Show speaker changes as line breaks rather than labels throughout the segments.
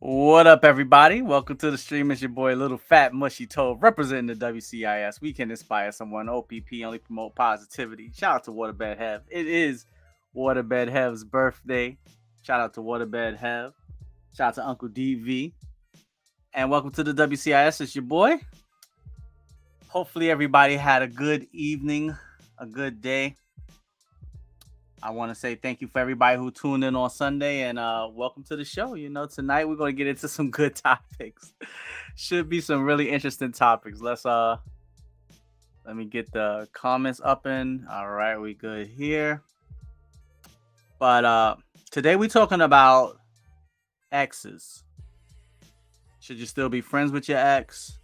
What up, everybody? Welcome to the stream. It's your boy, Little Fat Mushy TOV, representing the WCIS. We can inspire someone. OPP only promote positivity. Shout out to Waterbed Hev. It is Waterbed Hev's birthday. Shout out to Waterbed Hev. Shout out to Uncle DV. And welcome to the WCIS. It's your boy. Hopefully, everybody had a good evening, a good day. I want to say thank you for everybody who tuned in on Sunday and welcome to the show. Tonight we're going to get into some good topics. Should be some really interesting topics. Let me get the comments up in. All right, we good here. But today we're talking about exes. Should you still be friends with your ex?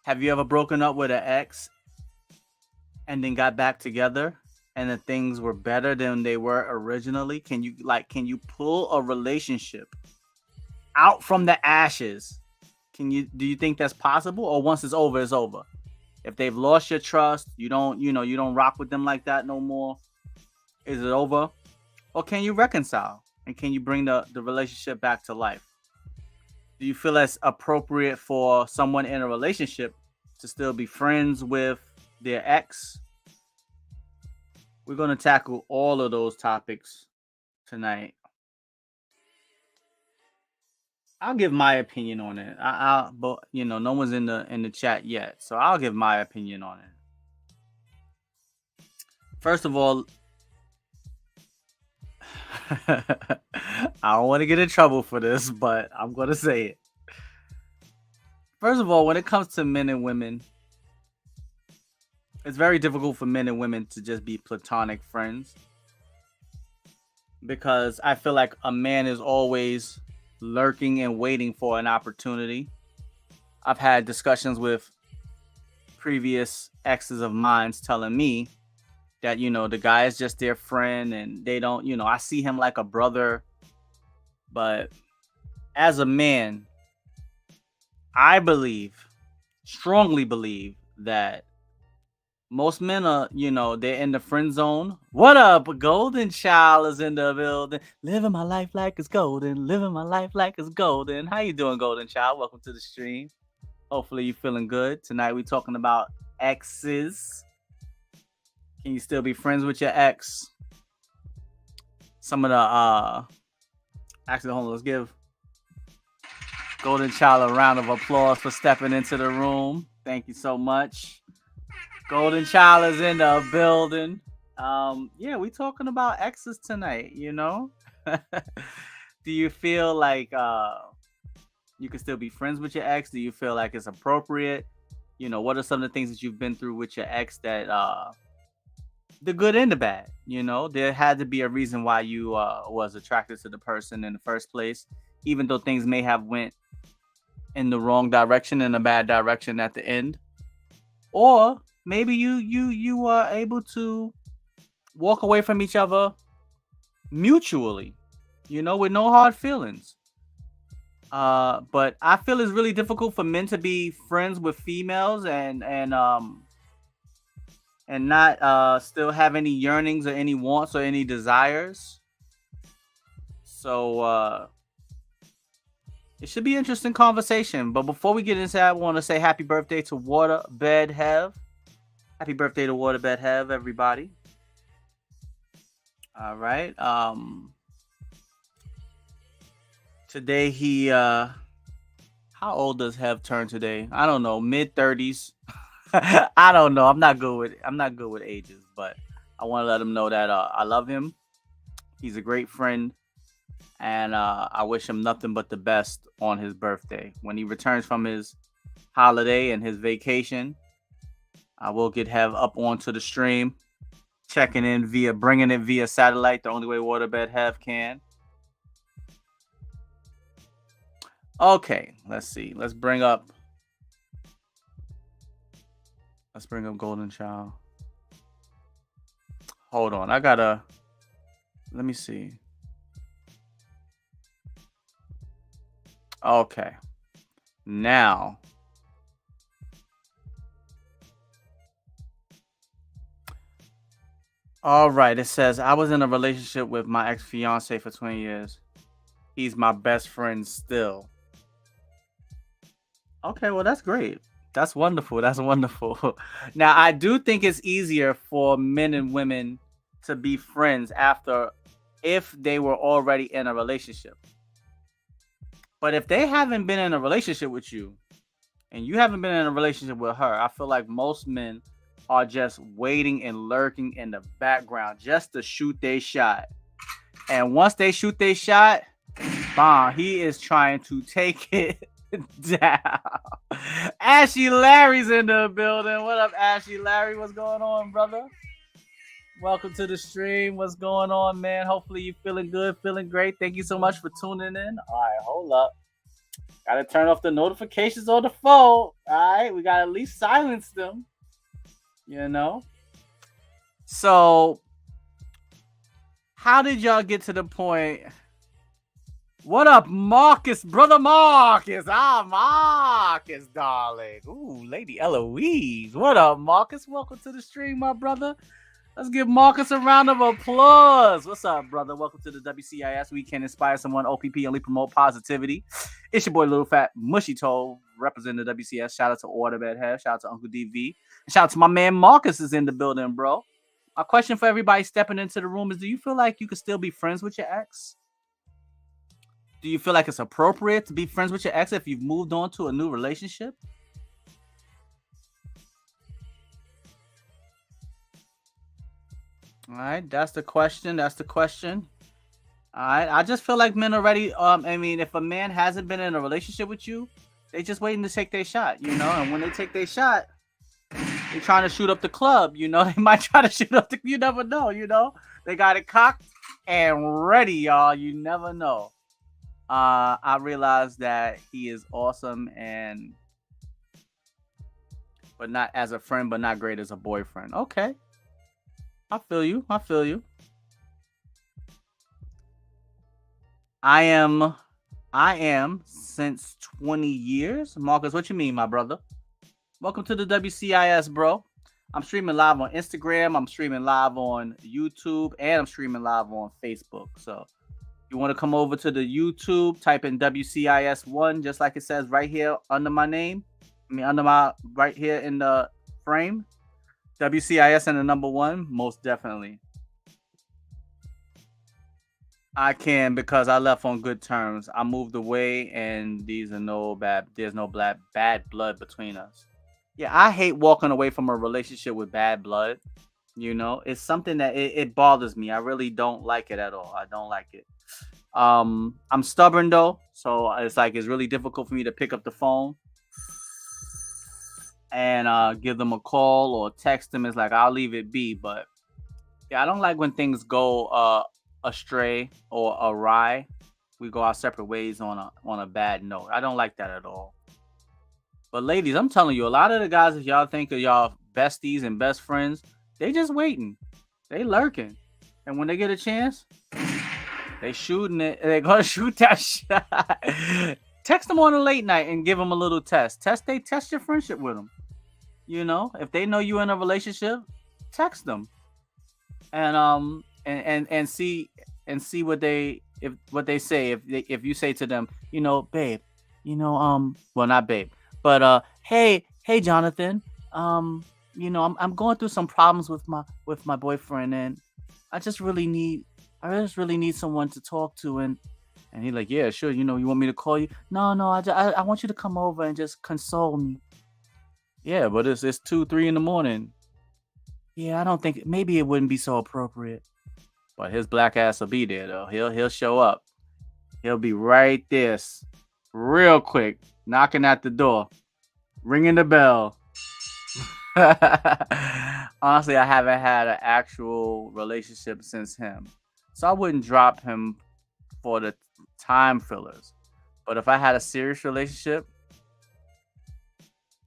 Have you ever broken up with an ex and then got back together? And the things were better than they were originally? Can you pull a relationship out from the ashes? Do you think that's possible? Or once it's over, it's over? If they've lost your trust, you don't rock with them like that no more. Is it over? Or can you reconcile? And can you bring the relationship back to life? Do you feel that's appropriate for someone in a relationship to still be friends with their ex? We're going to tackle all of those topics tonight. I'll give my opinion on it. But no one's in the chat yet, so I'll give my opinion on it. First of all, I don't want to get in trouble for this, but I'm going to say it. First of all, when it comes to men and women, it's very difficult for men and women to just be platonic friends, because I feel like a man is always lurking and waiting for an opportunity. I've had discussions with previous exes of mine telling me that, the guy is just their friend and they don't, I see him like a brother. But as a man, I strongly believe that most men are, they're in the friend zone. What up? Golden Child is in the building. Living my life like it's golden. Living my life like it's golden. How you doing, Golden Child? Welcome to the stream. Hopefully you're feeling good. Tonight we're talking about exes. Can you still be friends with your ex? Some of the actually, hold on, let's give Golden Child a round of applause for stepping into the room. Thank you so much. Golden Child is in the building. Yeah, we talking about exes tonight, Do you feel like you can still be friends with your ex? Do you feel like it's appropriate? What are some of the things that you've been through with your ex that the good and the bad? There had to be a reason why you was attracted to the person in the first place, even though things may have went in the wrong direction, in a bad direction at the end. Or maybe you are able to walk away from each other mutually, with no hard feelings. But I feel it's really difficult for men to be friends with females and not still have any yearnings or any wants or any desires. So it should be an interesting conversation. But before we get into that, I want to say happy birthday to Waterbed Hev. Happy birthday to Waterbed Hev, everybody. All right. Today he how old does Hev turn today? I don't know, mid-30s. I don't know. I'm not good with ages, but I want to let him know that I love him. He's a great friend, and I wish him nothing but the best on his birthday. When he returns from his holiday and his vacation, I will get Hev up onto the stream, checking in bringing it via satellite, the only way Waterbed Hev can. Okay, let's see. Let's bring up Golden Child. Hold on, let me see. Okay, now all right, it says I was in a relationship with my ex-fiance for 20 years. he's my best friend still. Okay, well, that's great. That's wonderful. That's wonderful. Now, I do think it's easier for men and women to be friends after if they were already in a relationship. But if they haven't been in a relationship with you and you haven't been in a relationship with her, I feel like most men are just waiting and lurking in the background just to shoot their shot. And once they shoot their shot, bomb, he is trying to take it down. Ashy Larry's in the building. What up, Ashy Larry? What's going on, brother? Welcome to the stream. What's going on, man? Hopefully you feeling good, feeling great. Thank you so much for tuning in. All right, hold up. Gotta turn off the notifications on the phone. All right, we gotta at least silence them. You know? So, how did y'all get to the point? What up, Marcus? Brother Marcus. Marcus, darling. Ooh, Lady Eloise. What up, Marcus? Welcome to the stream, my brother. Let's give Marcus a round of applause. What's up, brother? Welcome to the WCIS. We can inspire someone. OPP only promote positivity. It's your boy, Little Fat Mushy Toe, representing the WCS. Shout out to Waterbed Head. Shout out to Uncle DV. And shout out to my man Marcus is in the building, bro. My question for everybody stepping into the room is, do you feel like you can still be friends with your ex? Do you feel like it's appropriate to be friends with your ex if you've moved on to a new relationship? All right, that's the question. That's the question. All right, I just feel like men already. I mean, if a man hasn't been in a relationship with you, they just waiting to take their shot, you know. And when they take their shot, they're trying to shoot up the club, you know. They might try to shoot up the. You never know, you know. They got it cocked and ready, y'all. You never know. I realized that he is awesome but not as a friend, but not great as a boyfriend. Okay. I feel you. I feel you. I am since 20 years. Marcus, what you mean, my brother? Welcome to the WCIS, bro. I'm streaming live on Instagram. I'm streaming live on YouTube, and I'm streaming live on Facebook. So you want to come over to the YouTube, type in WCIS1, just like it says right here under my name. Under my right here in the frame. WCIS and the number 1, most definitely. I can, because I left on good terms. I moved away, and there's no bad blood between us. Yeah, I hate walking away from a relationship with bad blood. You know, it's something that it bothers me. I really don't like it at all. I don't like it. I'm stubborn though, so it's really difficult for me to pick up the phone and give them a call or text them. It's like I'll leave it be, but yeah, I don't like when things go astray or awry. We go our separate ways on a bad note. I don't like that at all. But ladies, I'm telling you, a lot of the guys, if y'all think of y'all besties and best friends, they just waiting, they lurking, and when they get a chance, they shooting it. They're gonna shoot that shot. Text them on a late night and give them a little test. Test your friendship with them. You know, if they know you in a relationship, text them, and see what they say. If you say to them, you know, babe, you know, well, not babe, but hey Jonathan, you know, I'm going through some problems with my boyfriend, and I just really need someone to talk to, and he's like, yeah, sure, you know, you want me to call you? No, I want you to come over and just console me. Yeah, but it's 2-3 in the morning. Yeah, I don't think, maybe it wouldn't be so appropriate. But his black ass will be there though. He'll show up. He'll be right there, real quick, knocking at the door, ringing the bell. Honestly, I haven't had an actual relationship since him, so I wouldn't drop him for the time fillers. But if I had a serious relationship,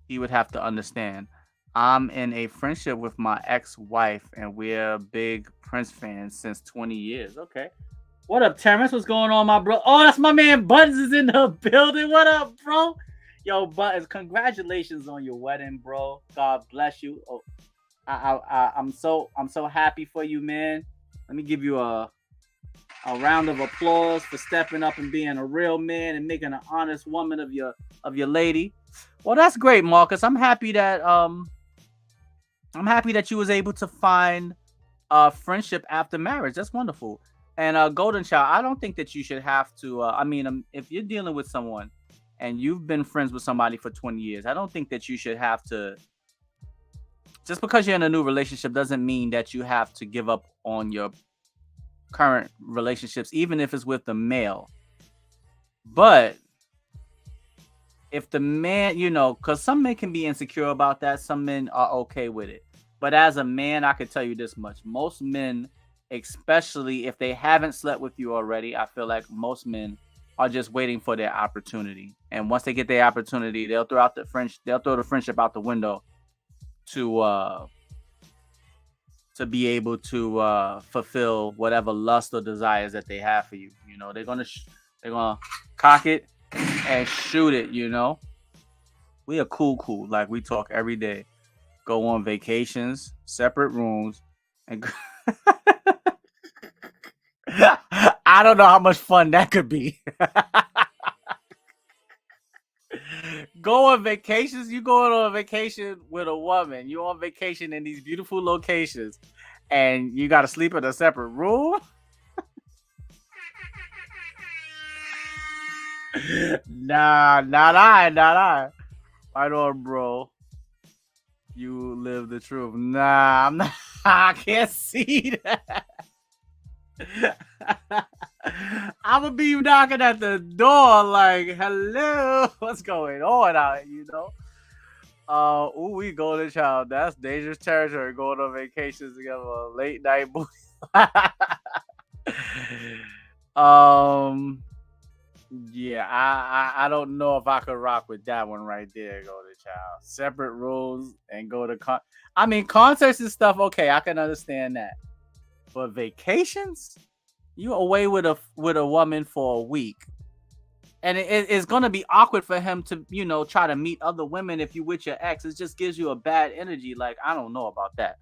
he would have to understand. I'm in a friendship with my ex-wife, and we're big Prince fans since 20 years. Okay. What up, Terrence? What's going on, my bro? Oh, that's my man Buttons is in the building. What up, bro? Yo, Buttons, congratulations on your wedding, bro. God bless you. Oh, I'm so happy for you, man. Let me give you a A round of applause for stepping up and being a real man and making an honest woman of your lady. Well, that's great, Marcus. I'm happy that you was able to find friendship after marriage. That's wonderful. And Golden Child, I don't think that you should have to. If you're dealing with someone and you've been friends with somebody for 20 years, I don't think that you should have to. Just because you're in a new relationship doesn't mean that you have to give up on your current relationships, even if it's with the male. But if the man, because some men can be insecure about that, some men are okay with it. But as a man, I could tell you this much: most men, especially if they haven't slept with you already, I feel like most men are just waiting for their opportunity. And once they get their opportunity, they'll throw the friendship out the window to be able to fulfill whatever lust or desires that they have for you. They're gonna cock it and shoot it. We are cool. Like, we talk every day, go on vacations, separate rooms, and I don't know how much fun that could be. Go on vacations. You going on a vacation with a woman. You on vacation in these beautiful locations, and you got to sleep in a separate room. Nah, not I. Right on, bro. You live the truth. Nah, I'm not. I can't see that. I'm gonna be knocking at the door like, hello, what's going on out here, we Golden Child. That's dangerous territory, going on vacations together, late night booty. Yeah, I don't know if I could rock with that one right there, Golden Child. Separate rules and go to concerts and stuff. Okay, I can understand that. But vacations, you away with a woman for a week, and it's gonna be awkward for him to try to meet other women if you with your ex. It just gives you a bad energy. Like, I don't know about that.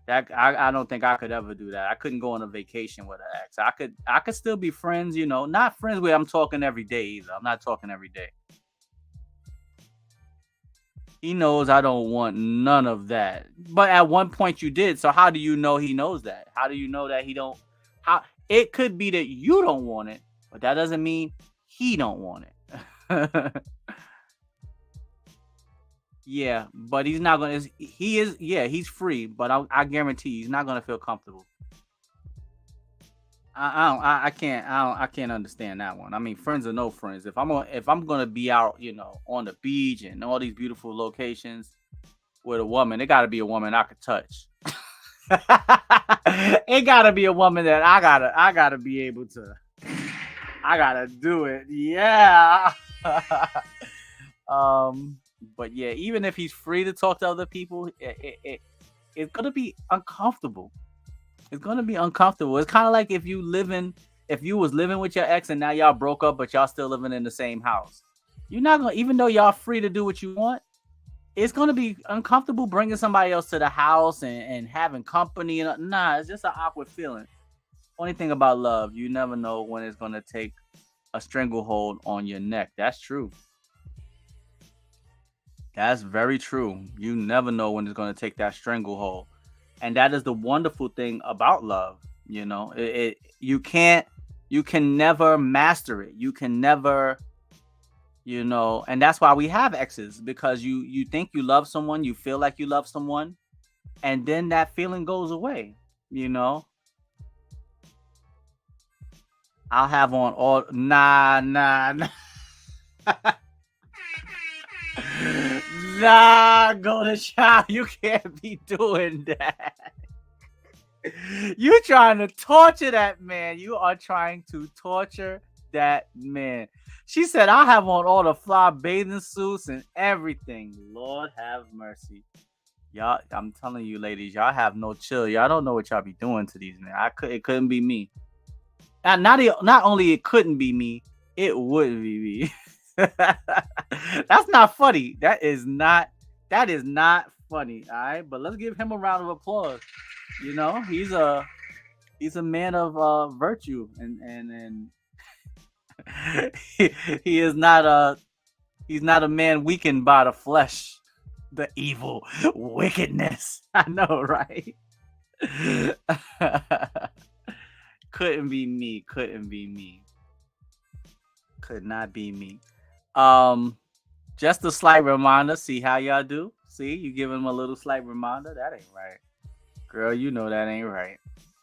I don't think I could ever do that. I couldn't go on a vacation with an ex. I could still be friends, not friends where I'm talking every day either. I'm not talking every day. He knows I don't want none of that. But at one point you did. So how do you know he knows that? How do you know that he don't? How it could be that you don't want it, but that doesn't mean he don't want it. Yeah, but he's not gonna. He is. Yeah, he's free, but I guarantee he's not gonna feel comfortable. I can't understand that one. I mean, friends or no friends. If I'm gonna be out, on the beach and all these beautiful locations with a woman, it gotta be a woman I could touch. It gotta be a woman that I gotta be able to. I gotta do it. Yeah. But yeah, even if he's free to talk to other people, it's gonna be uncomfortable. It's gonna be uncomfortable. It's kind of like if you was living with your ex and now y'all broke up, but y'all still living in the same house. You're not gonna, even though y'all free to do what you want, it's gonna be uncomfortable bringing somebody else to the house and having company. Nah, it's just an awkward feeling. Only thing about love, you never know when it's gonna take a stranglehold on your neck. That's true. That's very true. You never know when it's going to take that stranglehold. And that is the wonderful thing about love. You can never master it. You can never, and that's why we have exes, because you think you love someone, you feel like you love someone, and then that feeling goes away. I'll have on all, nah. Nah, Golden Child, you can't be doing that. You trying to torture that man. You are trying to torture that man. She said, I'll have on all the fly bathing suits and everything. Lord have mercy. Y'all, I'm telling you, ladies, y'all have no chill. Y'all don't know what y'all be doing to these men. It couldn't be me. Not only it couldn't be me, it wouldn't be me. That's not funny. That is not funny. All right, but let's give him a round of applause. He's a He's a man of virtue, and he, he is not a he's not a man weakened by the flesh, the evil wickedness. I know, right? Couldn't be me. Couldn't be me. Could not be me. Um, just a slight reminder. See how y'all do. See, you give him a little slight reminder. That ain't right, girl. You know that ain't right.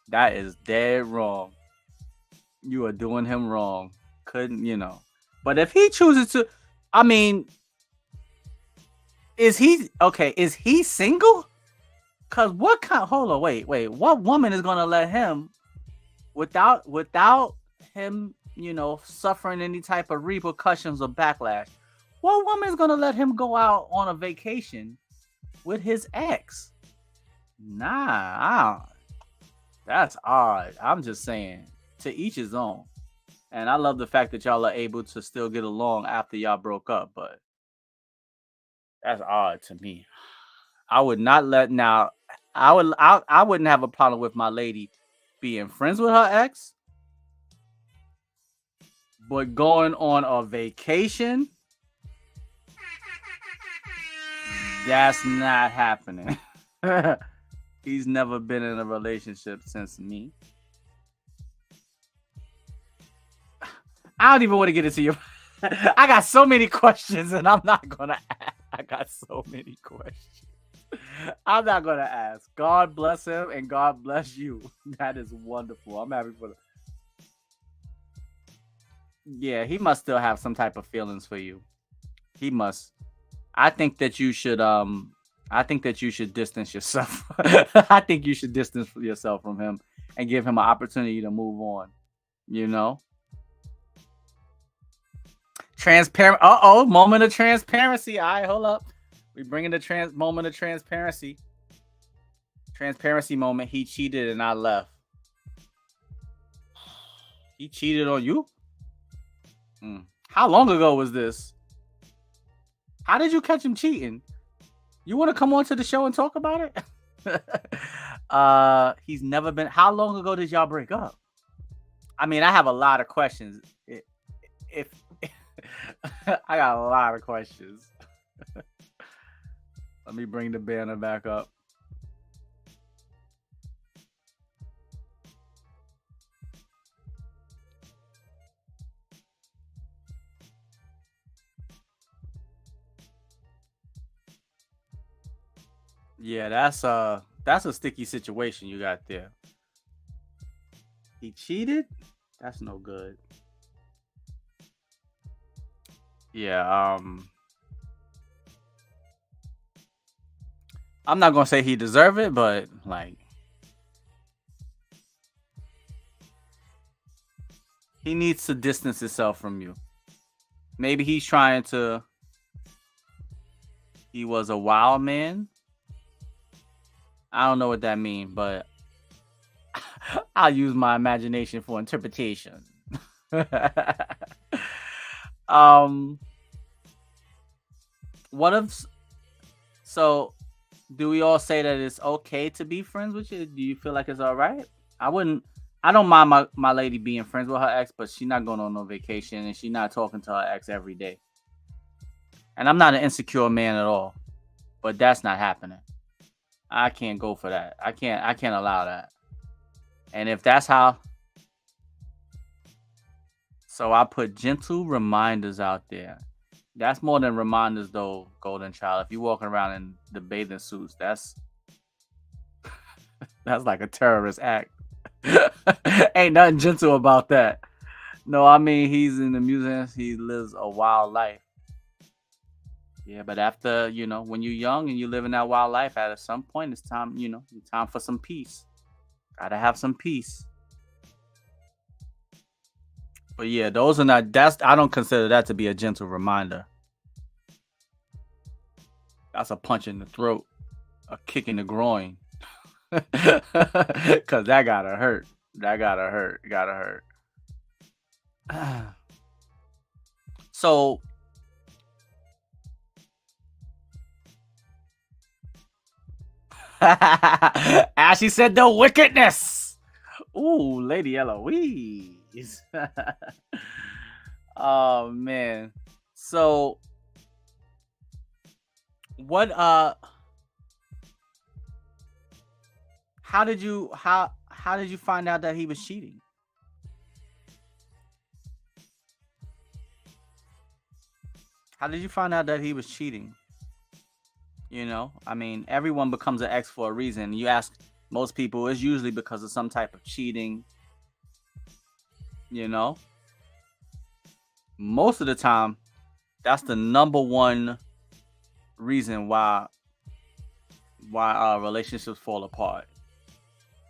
That is dead wrong. You are doing him wrong. Couldn't, But if he chooses to, I mean, is he okay? Is he single? Cause what kind? Hold on, wait. What woman is gonna let him without him, suffering any type of repercussions or backlash? What woman is gonna let him go out on a vacation with his ex? Nah, that's odd. I'm just saying, to each his own. And I love the fact that y'all are able to still get along after y'all broke up, but that's odd to me. I would not let now. I wouldn't have a problem with my lady being friends with her ex, but going on a vacation, that's not happening. He's never been in a relationship since me. I don't even want to get into your. I got so many questions, and I'm not gonna ask. I got so many questions. I'm not gonna ask. God bless him, and God bless you. That is wonderful. I'm happy for. Yeah, he must still have some type of feelings for you. He must. I think that you should. I think that you should distance yourself. I think you should distance yourself from him and give him an opportunity to move on. You know. Transparent. Moment of transparency. All right, hold up. We bring in the moment of transparency. Transparency moment. He cheated and I left. He cheated on you? How long ago was this? How did you catch him cheating? You want to come on to the show and talk about it? He's never been. How long ago did y'all break up? I mean, I have a lot of questions. If I got a lot of questions. Let me bring the banner back up. Yeah, that's a sticky situation you got there. He cheated? That's no good. Yeah, I'm not gonna say he deserved it, but like he needs to distance himself from you. Maybe he's trying to. He was a wild man. I don't know what that means, but I'll use my imagination for interpretation. What if? So, do we all say that it's okay to be friends with you? Do you feel like it's all right? I wouldn't. I don't mind my lady being friends with her ex, but she's not going on no vacation and she's not talking to her ex every day. And I'm not an insecure man at all, but that's not happening. I can't go for that. I can't allow that. And if that's how, so I put gentle reminders out there. That's more than reminders though, Golden Child. If you walking around in the bathing suits, that's like a terrorist act. Ain't nothing gentle about that. No, I mean he's in the museum. He lives a wild life. Yeah, but after, when you're young and you live in that wild life, at some point it's time, time for some peace. Gotta have some peace. But yeah, those are not. I don't consider that to be a gentle reminder. That's a punch in the throat, a kick in the groin. Cause that gotta hurt. That gotta hurt. Gotta hurt. So Ashley said the wickedness. Ooh, Lady Eloise. Oh man. So what how did you find out that he was cheating? How did you find out that he was cheating? You know, I mean, everyone becomes an ex for a reason. You ask most people, it's usually because of some type of cheating, you know. Most of the time, that's the number one reason why relationships fall apart.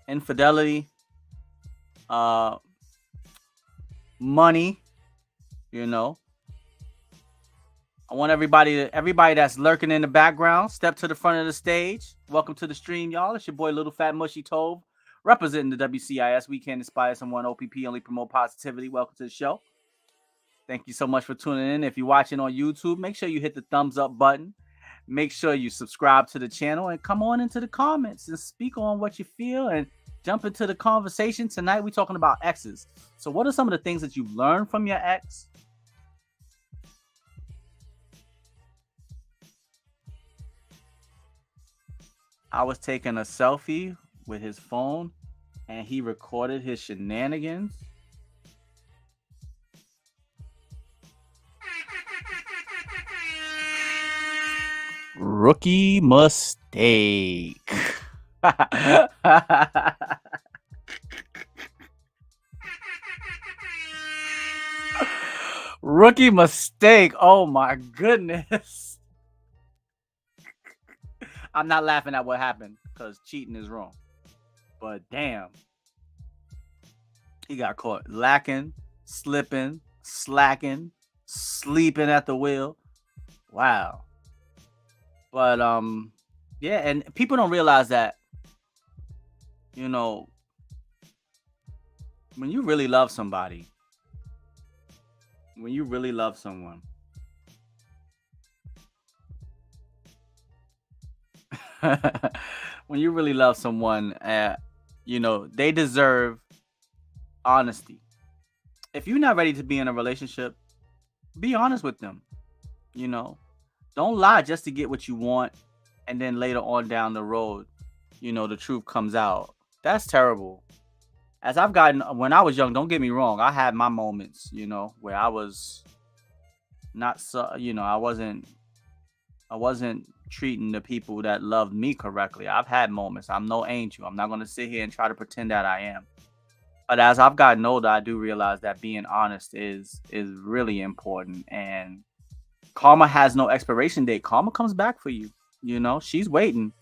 Infidelity, uh money, you know. I want everybody that's lurking in the background, step to the front of the stage. Welcome to the stream, y'all. It's your boy Little Fat Mushy TOV, representing the WCIS. We can inspire someone. OPP only promote positivity. Welcome to the show. Thank you so much for tuning in. If you're watching on YouTube, make sure you hit the thumbs up button. Make sure you subscribe to the channel and come on into the comments and speak on what you feel and jump into the conversation. Tonight, we're talking about exes. So what are some of the things that you've learned from your ex? I was taking a selfie with his phone and he recorded his shenanigans. Rookie mistake. Rookie mistake. Oh my goodness. I'm not laughing at what happened because cheating is wrong. But damn. He got caught lacking, slipping, slacking, sleeping at the wheel. Wow. But yeah, and people don't realize that, you know, when you really love somebody, when you really love someone, when you really love someone, you know, they deserve honesty. If you're not ready to be in a relationship, be honest with them. You know, don't lie just to get what you want, and then later on down the road, you know, the truth comes out. That's terrible. As I've gotten, when I was young, don't get me wrong, I had my moments, you know, where I was not so, you know, I wasn't treating the people that loved me correctly. I've had moments. I'm no angel. I'm not going to sit here and try to pretend that I am. But as I've gotten older, I do realize that being honest is really important. And karma has no expiration date. Karma comes back for you. You know, she's waiting.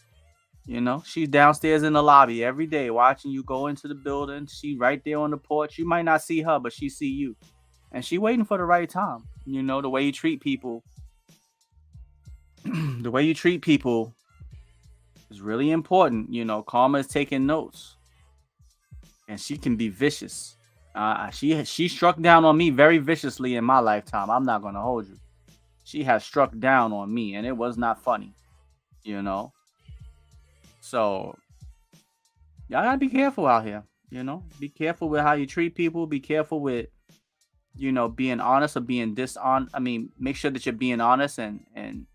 You know, she's downstairs in the lobby every day watching you go into the building. She right there on the porch. You might not see her, but she see you. And she waiting for the right time. You know, the way you treat people, the way you treat people is really important. You know, karma is taking notes. And she can be vicious. She struck down on me very viciously in my lifetime. I'm not gonna hold you. She has struck down on me, and it was not funny. You know, so y'all gotta be careful out here. You know, be careful with how you treat people. Be careful with, you know, being honest or being dishonest. I mean, make sure that you're being honest and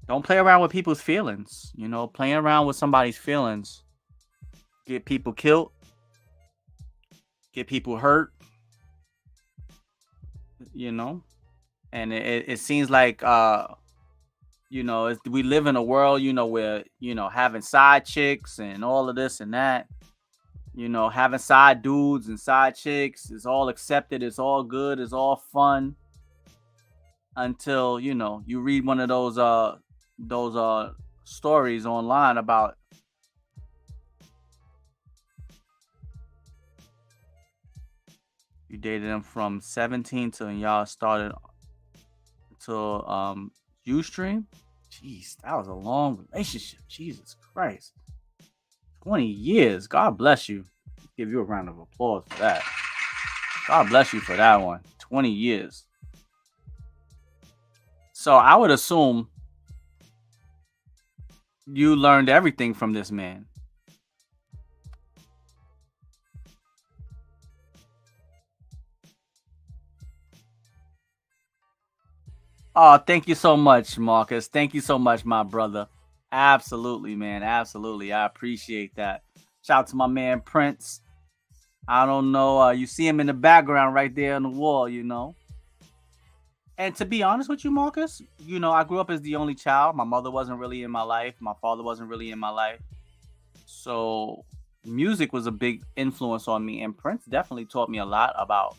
don't play around with people's feelings. You know, playing around with somebody's feelings get people killed, get people hurt, you know. And it seems like you know, we live in a world, you know, where, you know, having side chicks and all of this and that, you know, having side dudes and side chicks is all accepted, it's all good, it's all fun, until, you know, you read one of those stories online about you dated them from 17 till y'all started till Ustream. Jeez, that was a long relationship. Jesus Christ. 20 years. God bless you. Give you a round of applause for that. God bless you for that one. 20 years. So I would assume you learned everything from this man. Oh, thank you so much, Marcus. Thank you so much, my brother. Absolutely, man. Absolutely. I appreciate that. Shout out to my man Prince. I don't know. You see him in the background right there on the wall, you know. And to be honest with you, Marcus, you know, I grew up as the only child. My mother wasn't really in my life. My father wasn't really in my life. So music was a big influence on me. And Prince definitely taught me a lot about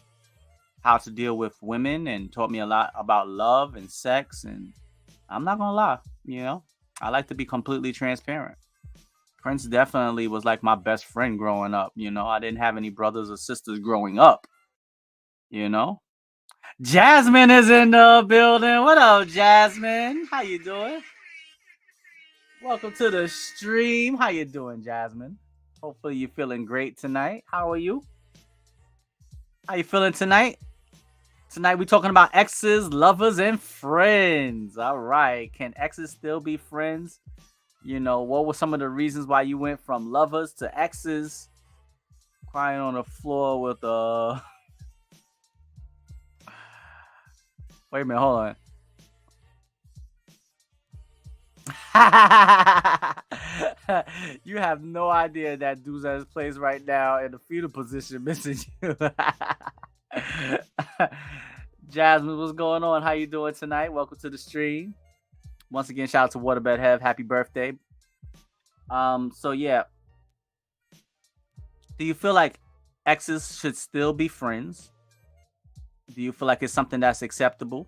how to deal with women and taught me a lot about love and sex. And I'm not going to lie, you know, I like to be completely transparent. Prince definitely was like my best friend growing up. You know, I didn't have any brothers or sisters growing up, you know. Jasmine is in the building. What up, Jasmine? How you doing? Welcome to the stream. How you doing, Jasmine? Hopefully you're feeling great tonight. How are you? How you feeling tonight? Tonight we're talking about exes, lovers, and friends. All right. Can exes still be friends? You know, what were some of the reasons why you went from lovers to exes? Crying on the floor with Wait a minute, hold on. You have no idea that dude's at his place right now in the fetal position missing you. Jasmine, what's going on? How you doing tonight? Welcome to the stream. Once again, shout out to Waterbed Hev. Happy birthday. So yeah. Do you feel like exes should still be friends? Do you feel like it's something that's acceptable?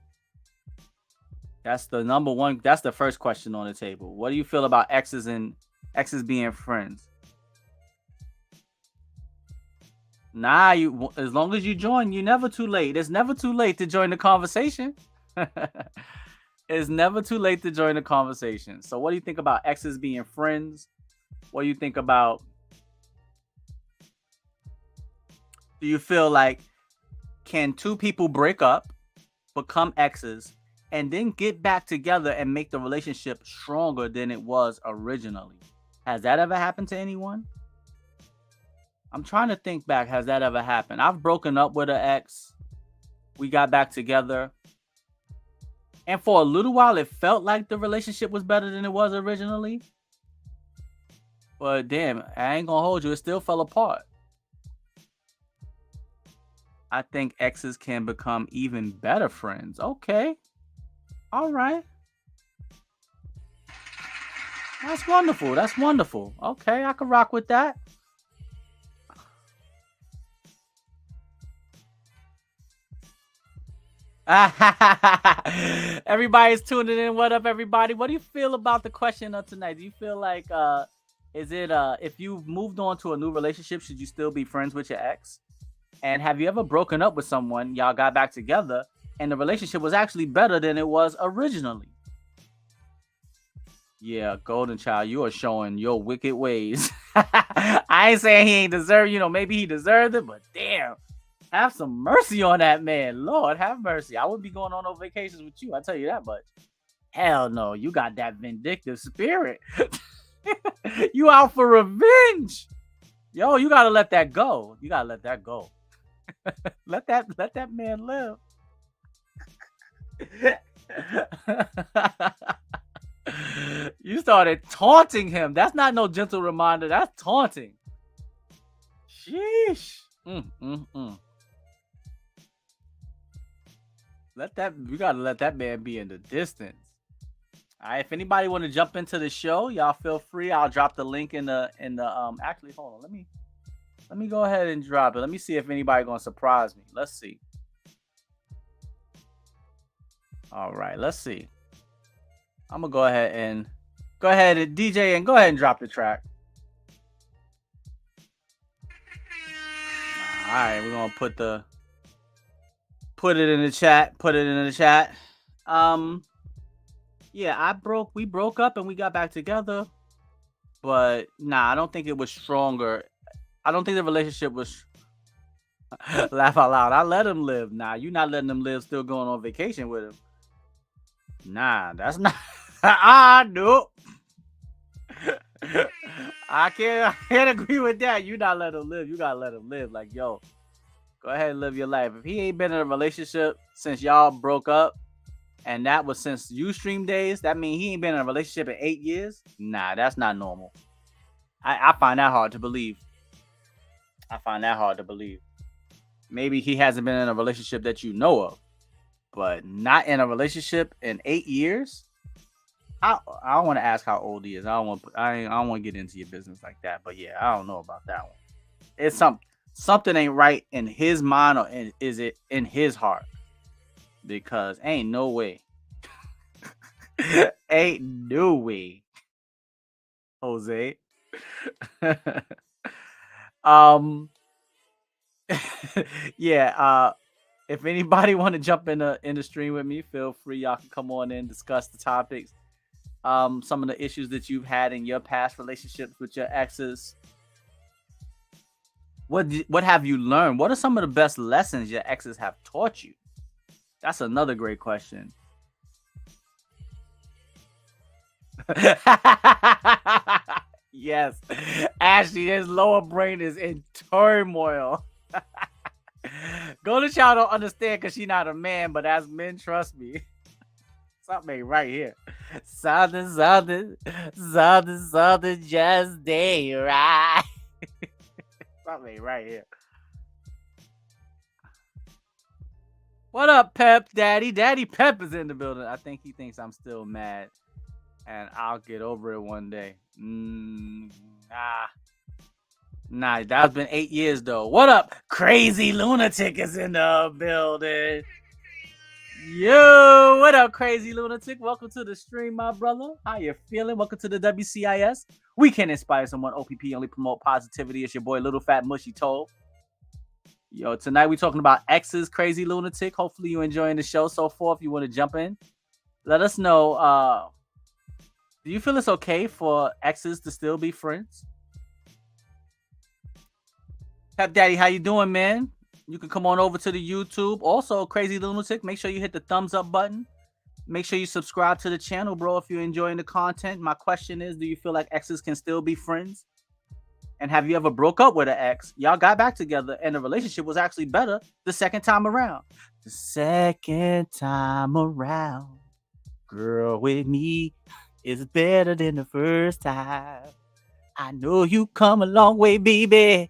That's the number one. That's the first question on the table. What do you feel about exes and exes being friends? Nah, you as long as you join, you're never too late. It's never too late to join the conversation. It's never too late to join the conversation. So what do you think about exes being friends? What do you think about? Do you feel like can two people break up, become exes, and then get back together and make the relationship stronger than it was originally? Has that ever happened to anyone? I'm trying to think back. Has that ever happened? I've broken up with an ex. We got back together. And for a little while, it felt like the relationship was better than it was originally. But damn, I ain't gonna hold you. It still fell apart. I think exes can become even better friends. Okay. All right. That's wonderful. That's wonderful. Okay, I can rock with that. Everybody's tuning in. What up, everybody? What do you feel about the question of tonight? Do you feel like is it if you've moved on to a new relationship, should you still be friends with your ex? And have you ever broken up with someone, y'all got back together, and the relationship was actually better than it was originally? Yeah, Golden Child, you are showing your wicked ways. I ain't saying he ain't deserve, you know, maybe he deserved it, but damn, have some mercy on that man. Lord, have mercy. I wouldn't be going on no vacations with you. I tell you that much. Hell no, you got that vindictive spirit. You out for revenge. Yo, you gotta let that go. You gotta let that go. let that man live. You started taunting him. That's not no gentle reminder. That's taunting. Sheesh. You gotta let that man be in the distance. All right, if anybody want to jump into the show, y'all feel free. I'll drop the link in the actually hold on, let me go ahead and drop it. Let me see if anybody gonna surprise me. Let's see. All right, let's see. I'm gonna go ahead and DJ and go ahead and drop the track. All right, we're gonna put it in the chat. Put it in the chat. Yeah, we broke up and we got back together. But nah, I don't think it was stronger. I don't think the relationship was laugh out loud. I let him live. Nah, you not letting him live, still going on vacation with him. Nah, that's not no. I can't agree with that. You not let him live. You gotta let him live. Like, yo, go ahead and live your life. If he ain't been in a relationship since y'all broke up, and that was since Ustream days. That means he ain't been in a relationship in 8 years. Nah, that's not normal. I find that hard to believe. Maybe he hasn't been in a relationship that you know of, but not in a relationship in 8 years. I don't want to ask how old he is. I don't want to get into your business like that. But yeah, I don't know about that one. It's something ain't right in his mind, or is it in his heart? Because ain't no way. Ain't no way, Jose. Yeah. If anybody want to jump in the stream with me, feel free. Y'all can come on in, discuss the topics. Some of the issues that you've had in your past relationships with your exes. What have you learned? What are some of the best lessons your exes have taught you? That's another great question. Yes, Ashley, his lower brain is in turmoil. Golden Child don't understand because she's not a man, but as men, trust me, something ain't right here. Something, just ain't right. Something ain't right here. What up, Pep Daddy? Daddy Pep is in the building. I think he thinks I'm still mad, and I'll get over it one day. Nah, that's been 8 years though. What up? Crazy Lunatic is in the building. Yo, what up, Crazy Lunatic? Welcome to the stream, my brother. How you feeling? Welcome to the WCIS. We can inspire someone. OPP only promote positivity. It's your boy, Little Fat Mushy Tove. Yo, tonight we talking about exes, Crazy Lunatic. Hopefully you enjoying the show so far. If you want to jump in, let us know. Do you feel it's okay for exes to still be friends? Pep Daddy, how you doing, man? You can come on over to the YouTube. Also, Crazy Lunatic, make sure you hit the thumbs up button. Make sure you subscribe to the channel, bro, if you're enjoying the content. My question is, do you feel like exes can still be friends? And have you ever broke up with an ex? Y'all got back together and the relationship was actually better the second time around. The second time around, girl with me is better than the first time. I know you come a long way, baby.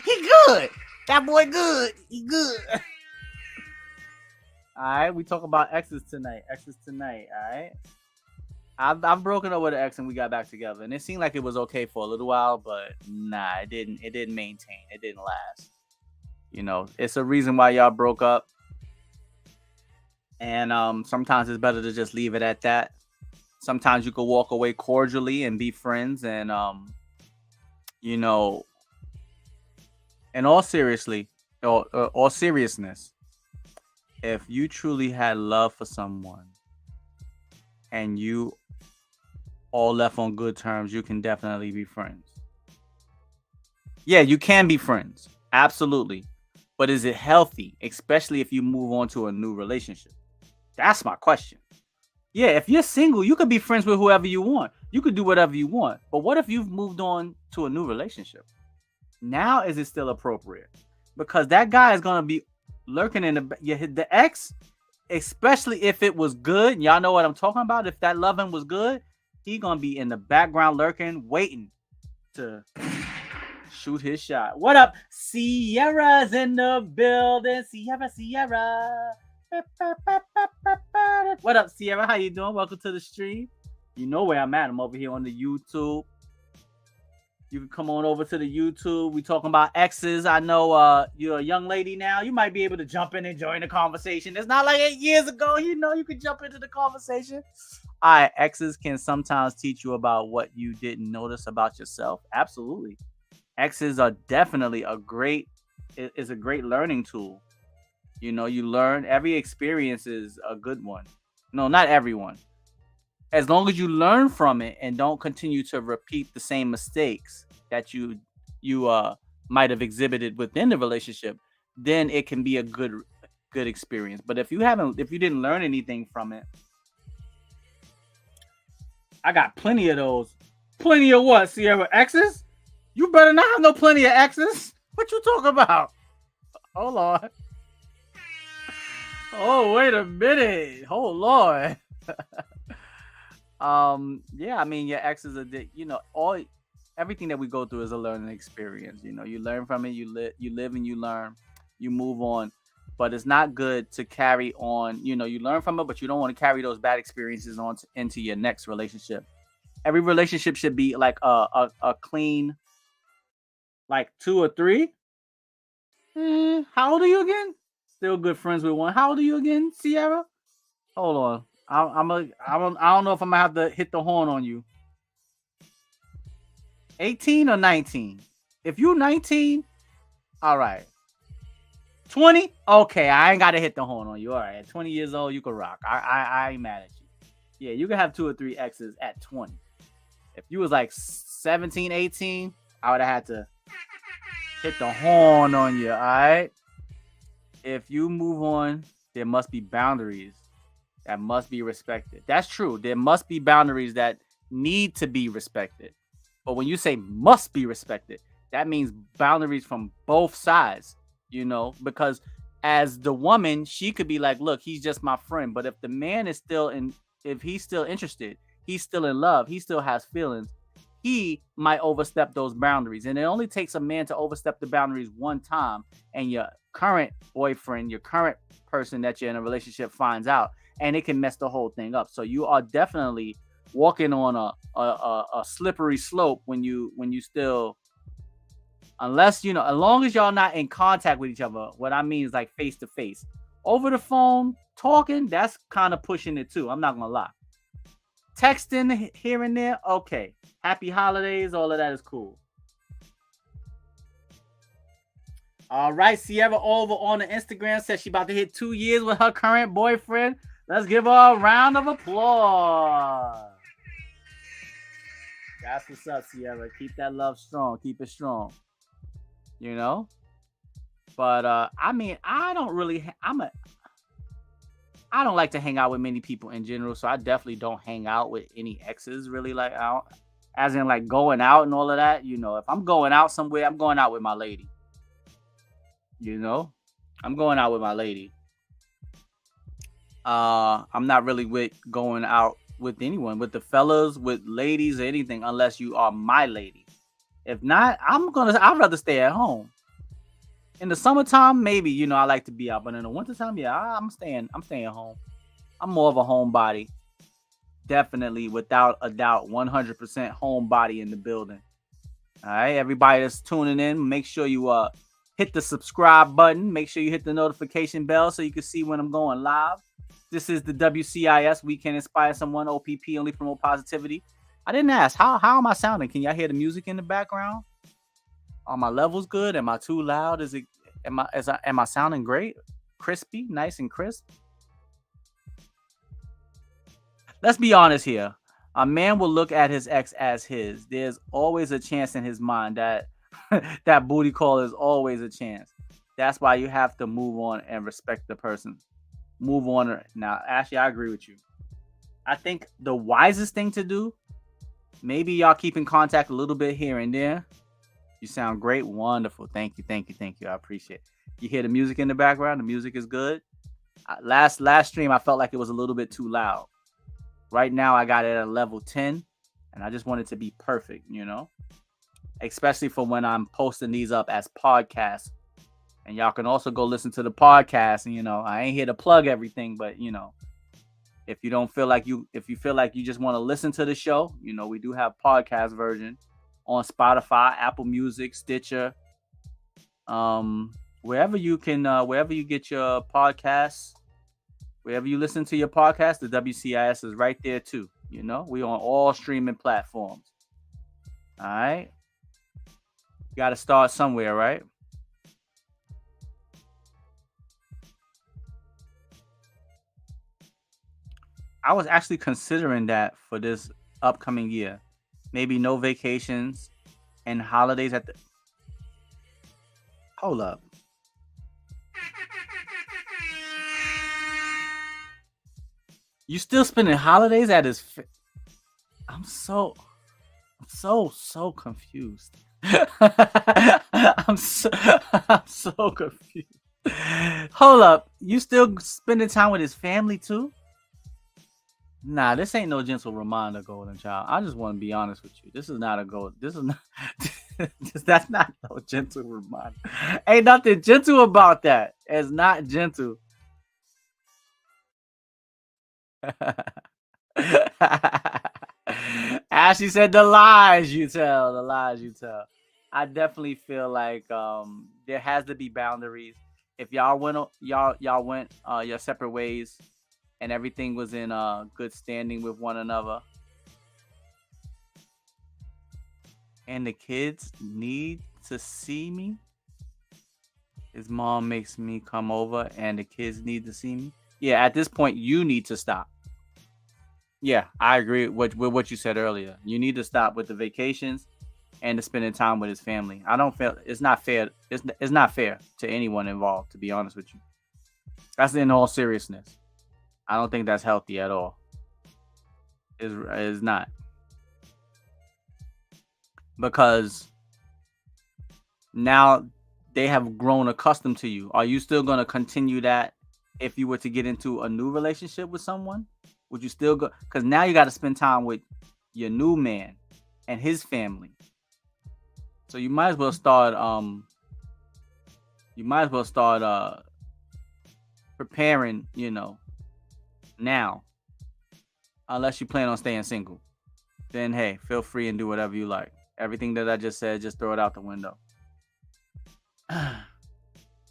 He good. That boy good. He good. All right, we talk about exes tonight. All right. I've broken up with an ex and we got back together, and it seemed like it was okay for a little while, but nah, it didn't maintain. It didn't last. You know, it's a reason why y'all broke up, and sometimes it's better to just leave it at that. Sometimes you could walk away cordially and be friends, and you know, in all seriousness, if you truly had love for someone and you all left on good terms, you can definitely be friends. Yeah, you can be friends. Absolutely. But is it healthy, especially if you move on to a new relationship? That's my question. Yeah, if you're single, you could be friends with whoever you want. You could do whatever you want. But what if you've moved on to a new relationship? Now is it still appropriate? Because that guy is going to be lurking in the ex, especially if it was good. Y'all know what I'm talking about. If that loving was good, he going to be in the background lurking, waiting to shoot his shot. What up? Sierra's in the building. Sierra. What up, Sierra? How you doing? Welcome to the stream. You know where I'm at. I'm over here on the YouTube. You can come on over to the YouTube. We talking about exes. I know you're a young lady now. You might be able to jump in and join the conversation. It's not like 8 years ago. You know, you could jump into the conversation. All right, exes can sometimes teach you about what you didn't notice about yourself. Absolutely. Exes are definitely a great learning tool. You know, you learn. Every experience is a good one. No, not everyone. As long as you learn from it and don't continue to repeat the same mistakes that you might have exhibited within the relationship, then it can be a good experience. But if you didn't learn anything from it, I got plenty of those. Plenty of what, Sierra? Exes? You better not have no plenty of exes. What you talking about? Hold on. Oh, wait a minute. Oh Lord. Yeah, I mean, your ex is all everything that we go through is a learning experience. You learn from it, you live and you learn, you move on. But it's not good to carry on. You learn from it, but you don't want to carry those bad experiences into your next relationship. Every relationship should be like a clean, like 2 or 3. How old are you again? Still good friends with one. How old are you again, Sierra? Hold on. I don't know if I'm gonna have to hit the horn on you. 18 or 19? If you 19, all right. 20? Okay, I ain't gotta hit the horn on you. All right, at 20 years old, you can rock. I ain't mad at you. Yeah, you can have 2 or 3 exes at 20. If you was like 17, 18, I would have had to hit the horn on you. All right. If you move on, there must be boundaries that must be respected. That's true. There must be boundaries that need to be respected. But when you say must be respected, that means boundaries from both sides, because as the woman, she could be like, look, he's just my friend. But if the man is if he's still interested, he's still in love, he still has feelings, he might overstep those boundaries. And it only takes a man to overstep the boundaries one time, and your current boyfriend, your current person that you're in a relationship finds out, and it can mess the whole thing up. So you are definitely walking on a slippery slope when you still, unless as long as y'all not in contact with each other. What I mean is like face to face. Over the phone talking, that's kind of pushing it too, I'm not gonna lie. Texting here and there, okay. Happy holidays, all of that is cool. All right, Sierra over on the Instagram says she about to hit 2 years with her current boyfriend. Let's give her a round of applause. That's what's up, Sierra. Keep that love strong. Keep it strong. But I mean, I don't really. I don't like to hang out with many people in general, so I definitely don't hang out with any exes really, like out, as in like going out and all of that. If I'm going out somewhere, I'm going out with my lady. I'm going out with my lady. I'm not really with going out with anyone, with the fellas, with ladies, or anything, unless you are my lady. If not, I'd rather stay at home. In the summertime, maybe, I like to be out, but in the wintertime, yeah, I'm staying home. I'm more of a homebody. Definitely, without a doubt, 100% homebody in the building. All right, everybody that's tuning in, make sure you hit the subscribe button. Make sure you hit the notification bell so you can see when I'm going live. This is the WCIS. We can inspire someone. OPP, only promote positivity. I didn't ask, how am I sounding? Can y'all hear the music in the background? Are my levels good? Am I too loud? Am I sounding great? Crispy, nice and crisp? Let's be honest here. A man will look at his ex as his. There's always a chance in his mind that that booty call is always a chance. That's why you have to move on and respect the person. Move on. Now, Ashley, I agree with you. I think the wisest thing to do, maybe y'all keep in contact a little bit here and there. You sound great. Wonderful. Thank you. I appreciate it. You hear the music in the background? The music is good. Last stream, I felt like it was a little bit too loud. Right now, I got it at a level 10, and I just want it to be perfect, especially for when I'm posting these up as podcasts. And y'all can also go listen to the podcast. And, I ain't here to plug everything, but, if you feel like you just want to listen to the show, we do have podcast version on Spotify, Apple Music, Stitcher, wherever you get your podcasts, wherever you listen to your podcast, the WCIS is right there too. We on all streaming platforms. All right, you got to start somewhere, right? I was actually considering that for this upcoming year. Maybe no vacations and holidays at the. Hold up. You still spending holidays at his. I'm so confused. I'm so confused. Hold up. You still spending time with his family too? Nah, this ain't no gentle reminder, golden child. I just want to be honest with you. This is not a gold. This is not. That's not no gentle reminder. Ain't nothing gentle about that. It's not gentle. Ashley said the lies you tell, the lies you tell. I definitely feel like there has to be boundaries. If y'all went your separate ways and everything was in good standing with one another, and the kids need to see me, his mom makes me come over and the kids need to see me. Yeah, at this point you need to stop. Yeah, I agree with what you said earlier. You need to stop with the vacations and to spending time with his family. I don't feel it's not fair. It's not fair to anyone involved, to be honest with you. That's in all seriousness. I don't think that's healthy at all. Is not, because now they have grown accustomed to you. Are you still going to continue that if you were to get into a new relationship with someone? Would you still go? Because now you got to spend time with your new man and his family. So you might as well start. You might as well start preparing. Now, unless you plan on staying single, then hey, feel free and do whatever you like. Everything that I just said, just throw it out the window.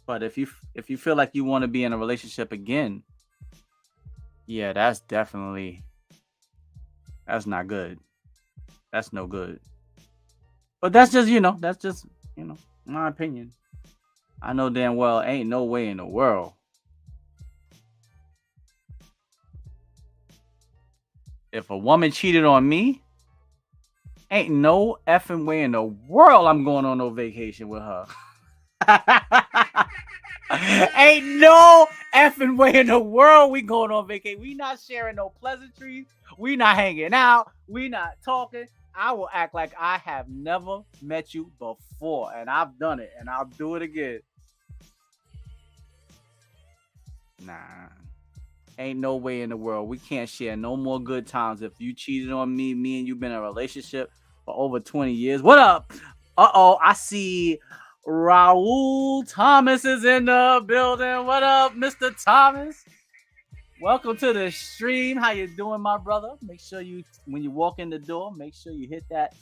But if you feel like you want to be in a relationship again, yeah, that's not good. That's no good. But that's just my opinion. I know damn well ain't no way in the world. If a woman cheated on me, ain't no effing way in the world I'm going on no vacation with her. Ain't no effing way in the world we going on vacation. We not sharing no pleasantries. We not hanging out. We not talking. I will act like I have never met you before, and I've done it, and I'll do it again. Nah. Ain't no way in the world. We can't share no more good times. If you cheated on me and you been in a relationship for over 20 years. What up? Uh-oh, I see Raul Thomas is in the building. What up, Mr. Thomas? Welcome to the stream. How you doing, my brother? Make sure you, when you walk in the door, make sure you hit that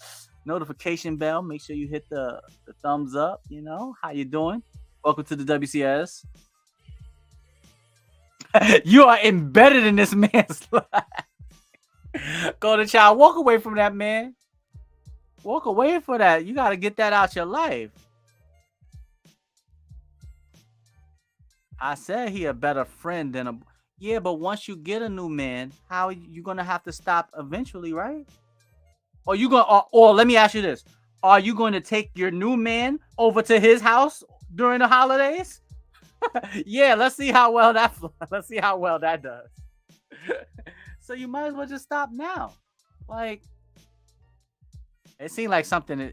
notification bell. Make sure you hit the thumbs up. How you doing? Welcome to the WCIS. You are embedded in this man's life. Golden child, walk away from that, man. Walk away from that. You got to get that out your life. I said he a better friend than a... Yeah, but once you get a new man, how you going to have to stop eventually, right? Or you going or let me ask you this. Are you going to take your new man over to his house during the holidays? Yeah, let's see how well that does. So you might as well just stop now. Like, it seemed like something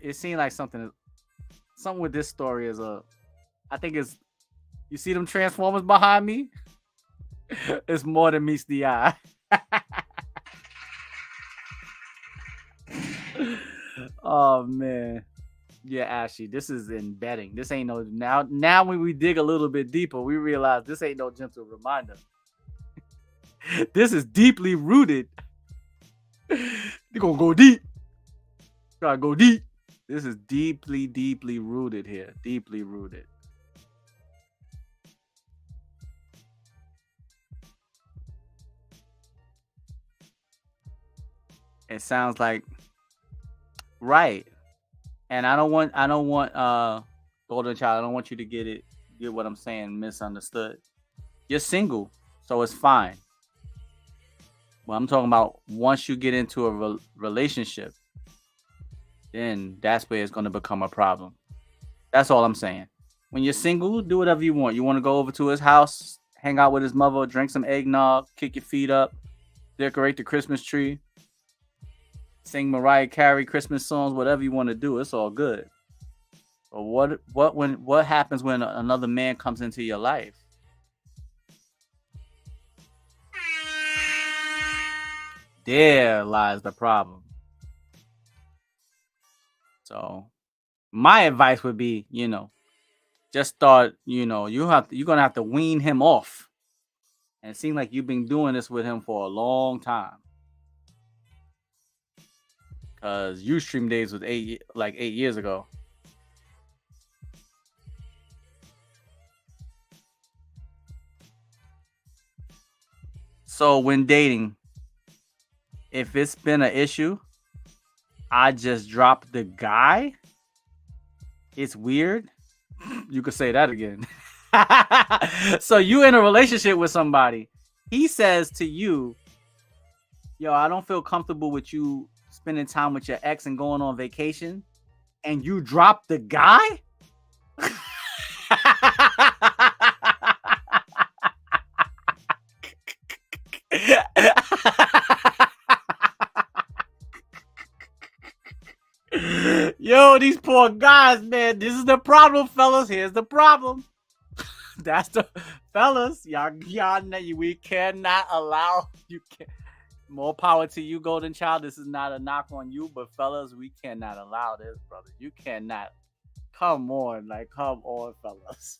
with this story is I think it's, you see them Transformers behind me? It's more than meets the eye. Oh man. Yeah, Ashley, this is embedding. This ain't no... Now when we dig a little bit deeper, we realize this ain't no gentle reminder. This is deeply rooted. You're gonna go deep. Gotta go deep. This is deeply, deeply rooted here. Deeply rooted. It sounds like... Right. And I don't want golden child, I don't want you to get what I'm saying misunderstood. You're single, so it's fine. Well, I'm talking about once you get into a relationship, then that's where it's going to become a problem. That's all I'm saying. When you're single, do whatever you want. You want to go over to his house, hang out with his mother, drink some eggnog, kick your feet up, decorate the Christmas tree, sing Mariah Carey Christmas songs, whatever you want to do. It's all good. But what happens when another man comes into your life? There lies the problem. So my advice would be, just start, you're gonna have to wean him off. And it seems like you've been doing this with him for a long time. Cause Ustream days was 8 years ago. So when dating, if it's been an issue, I just drop the guy. It's weird. You could say that again. So you in a relationship with somebody. He says to you, yo, I don't feel comfortable with you spending time with your ex and going on vacation. And you drop the guy? Yo, these poor guys, man. This is the problem, fellas. Here's the problem. That's the fellas. Y'all, we cannot allow you. More power to you, Golden Child. This is not a knock on you, but fellas, we cannot allow this, brother. You cannot. Come on, fellas.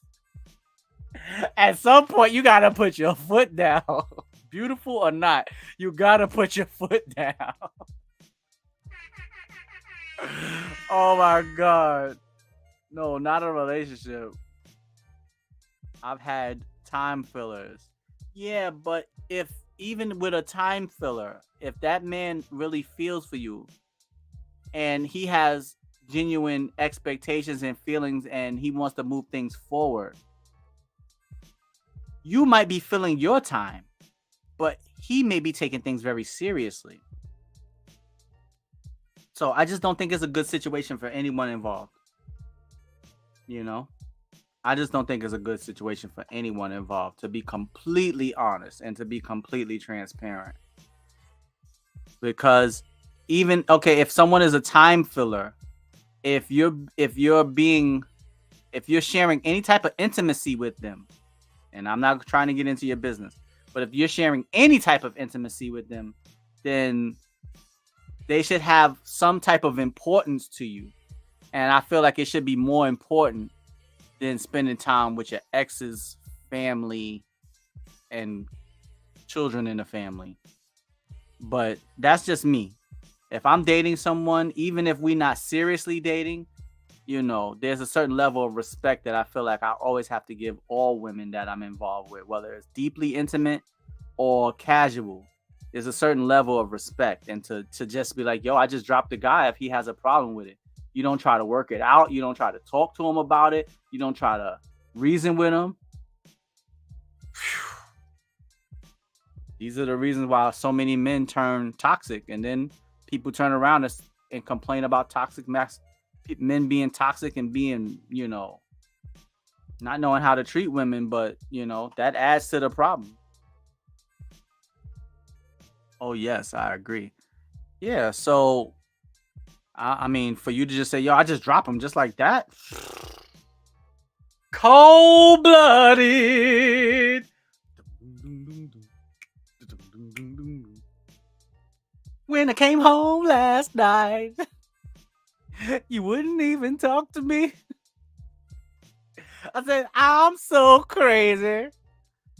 At some point, you gotta put your foot down. Beautiful or not, you gotta put your foot down. Oh my God. No, not a relationship. I've had time fillers. Yeah, but if even with a time filler, if that man really feels for you and he has genuine expectations and feelings and he wants to move things forward, you might be filling your time, but he may be taking things very seriously. So I just don't think it's a good situation for anyone involved. I just don't think it's a good situation for anyone involved, to be completely honest and to be completely transparent. Because if someone is a time filler, if you're sharing any type of intimacy with them, and I'm not trying to get into your business, but if you're sharing any type of intimacy with them, then they should have some type of importance to you. And I feel like it should be more important than spending time with your ex's family and children in the family. But that's just me. If I'm dating someone, even if we're not seriously dating, there's a certain level of respect that I feel like I always have to give all women that I'm involved with, whether it's deeply intimate or casual. There's a certain level of respect, and to just be like, yo, I just dropped the guy if he has a problem with it. You don't try to work it out. You don't try to talk to him about it. You don't try to reason with him. These are the reasons why so many men turn toxic, and then people turn around and complain about toxic men being toxic and being, not knowing how to treat women, but that adds to the problem. Oh yes, I agree. Yeah, so I mean, for you to just say, yo, I just drop him just like that. Cold-blooded. When I came home last night, you wouldn't even talk to me. I said, I'm so crazy.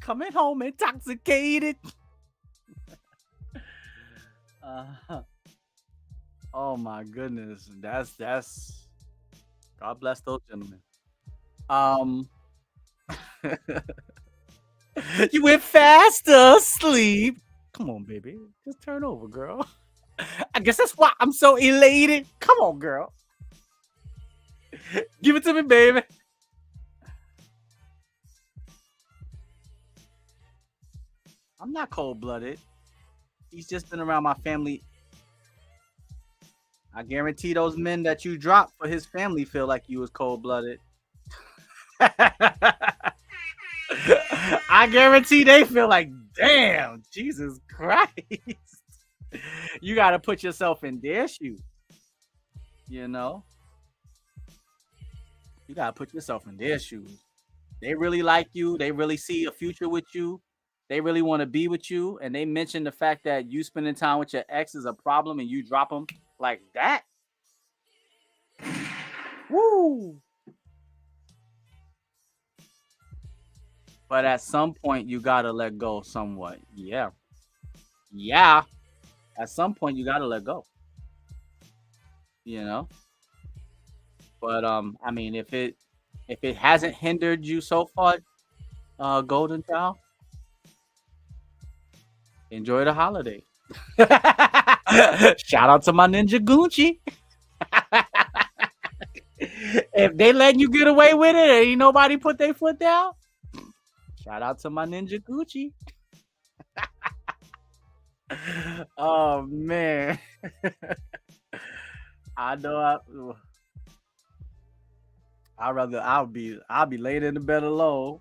Coming home intoxicated. Oh my goodness. That's God bless those gentlemen. You went fast asleep. Come on, baby. Just turn over, girl. I guess that's why I'm so elated. Come on, girl. Give it to me, baby. I'm not cold-blooded. He's just been around my family. I guarantee those men that you drop for his family feel like you was cold-blooded. I guarantee they feel like, damn, Jesus Christ. You got to put yourself in their shoes. You got to put yourself in their shoes. They really like you. They really see a future with you. they really want to be with you, and they mention the fact that you spending time with your ex is a problem, and you drop them like that. Woo! But at some point, you gotta let go somewhat. Yeah, yeah. At some point, you gotta let go. You know. But I mean, if it hasn't hindered you so far, Golden Child, enjoy the holiday. Shout out to my ninja Gucci. If they letting you get away with it, and ain't nobody put their foot down. Shout out to my ninja Gucci. Oh man, I know. I'll be laid in the bed alone.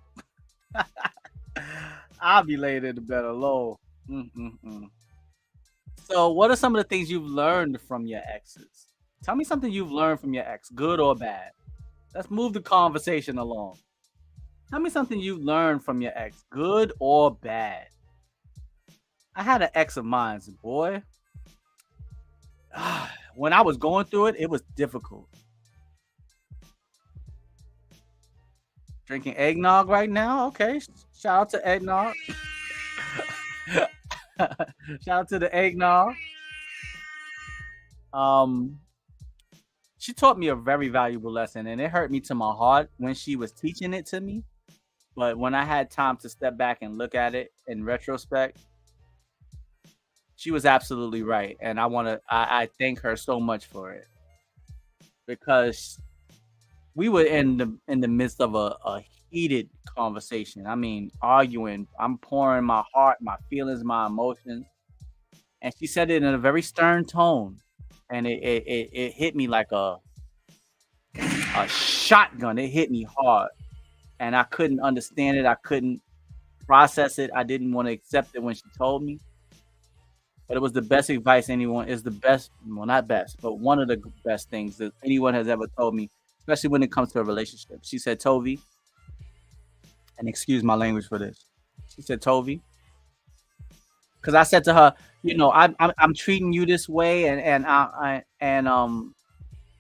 I'll be laid in the bed alone. Mm-mm-mm. So, what are some of the things you've learned from your exes? Tell me something you've learned from your ex, good or bad. Let's move the conversation along. Tell me something you've learned from your ex, good or bad. I had an ex of mine, boy. When I was going through it, it was difficult. Drinking eggnog right now. Okay, shout out to eggnog. Shout out to the eggnog. Um, she taught me a very valuable lesson, and it hurt me to my heart when she was teaching it to me. But when I had time to step back and look at it in retrospect, she was absolutely right, and I thank her so much for it because we were in the midst of a heated conversation. I mean, arguing. I'm pouring my heart, my feelings, my emotions, and she said it in a very stern tone, and it hit me like a shotgun. It hit me hard, and I couldn't understand it. I couldn't process it. I didn't want to accept it when she told me. But it was the best advice anyone is the best, well, not best, but one of the best things that anyone has ever told me, especially when it comes to a relationship. She said, Tovi, and excuse my language for this. She said, Tovi, because I said to her, I'm treating you this way, and I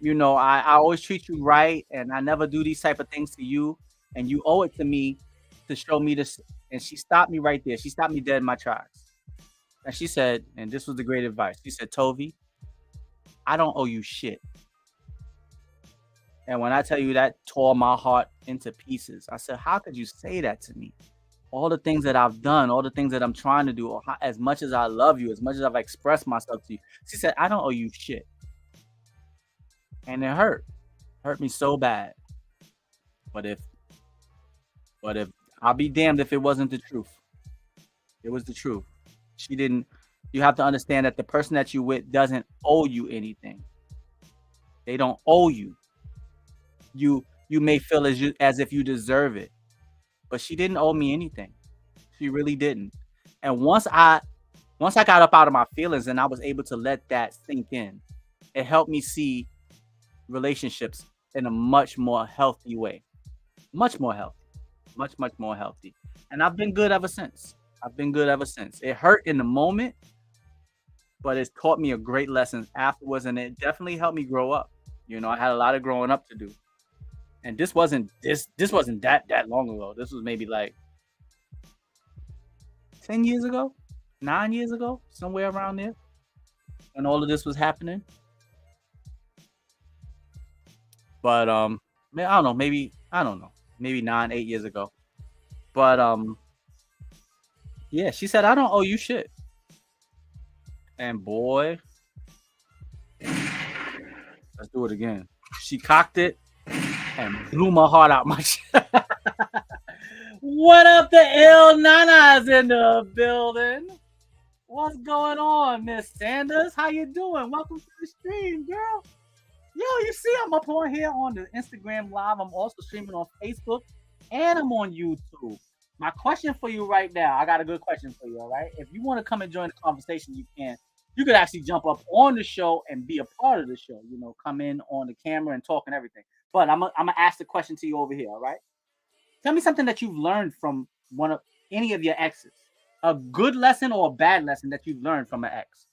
always treat you right, and I never do these type of things to you, and you owe it to me to show me this. And she stopped me right there. She stopped me dead in my tracks. And she said, and this was the great advice. She said, Tovi, I don't owe you shit. And when I tell you that tore my heart into pieces, I said, how could you say that to me? All the things that I've done, all the things that I'm trying to do, as much as I love you, as much as I've expressed myself to you. She said, I don't owe you shit. And it hurt me so bad. But if I'll be damned if it wasn't the truth. It was the truth. She didn't. You have to understand that the person that you with doesn't owe you anything. They don't owe you. You may feel as if you deserve it, but she didn't owe me anything. She really didn't. And once I got up out of my feelings and I was able to let that sink in, it helped me see relationships in a much more healthy way. Much more healthy. Much more healthy. And I've been good ever since. It hurt in the moment, but it's taught me a great lesson afterwards, and it definitely helped me grow up. I had a lot of growing up to do. And this wasn't that long ago. This was maybe like 10 years ago, 9 years ago, somewhere around there, when all of this was happening. But man, I don't know, maybe 9, 8 years ago. But yeah, she said I don't owe you shit. And boy, let's do it again. She cocked it and blew my heart out my chest. What up, the L Nana's in the building? What's going on, Miss Sanders? How you doing? Welcome to the stream, girl. Yo, you see, I'm up on here on the Instagram Live. I'm also streaming on Facebook, and I'm on YouTube. My question for you right now, I got a good question for you, all right? If you want to come and join the conversation, you can. You could actually jump up on the show and be a part of the show, come in on the camera and talk and everything. But I'm going to ask the question to you over here, all right? Tell me something that you've learned from any of your exes. a good lesson or a bad lesson that you've learned from an ex.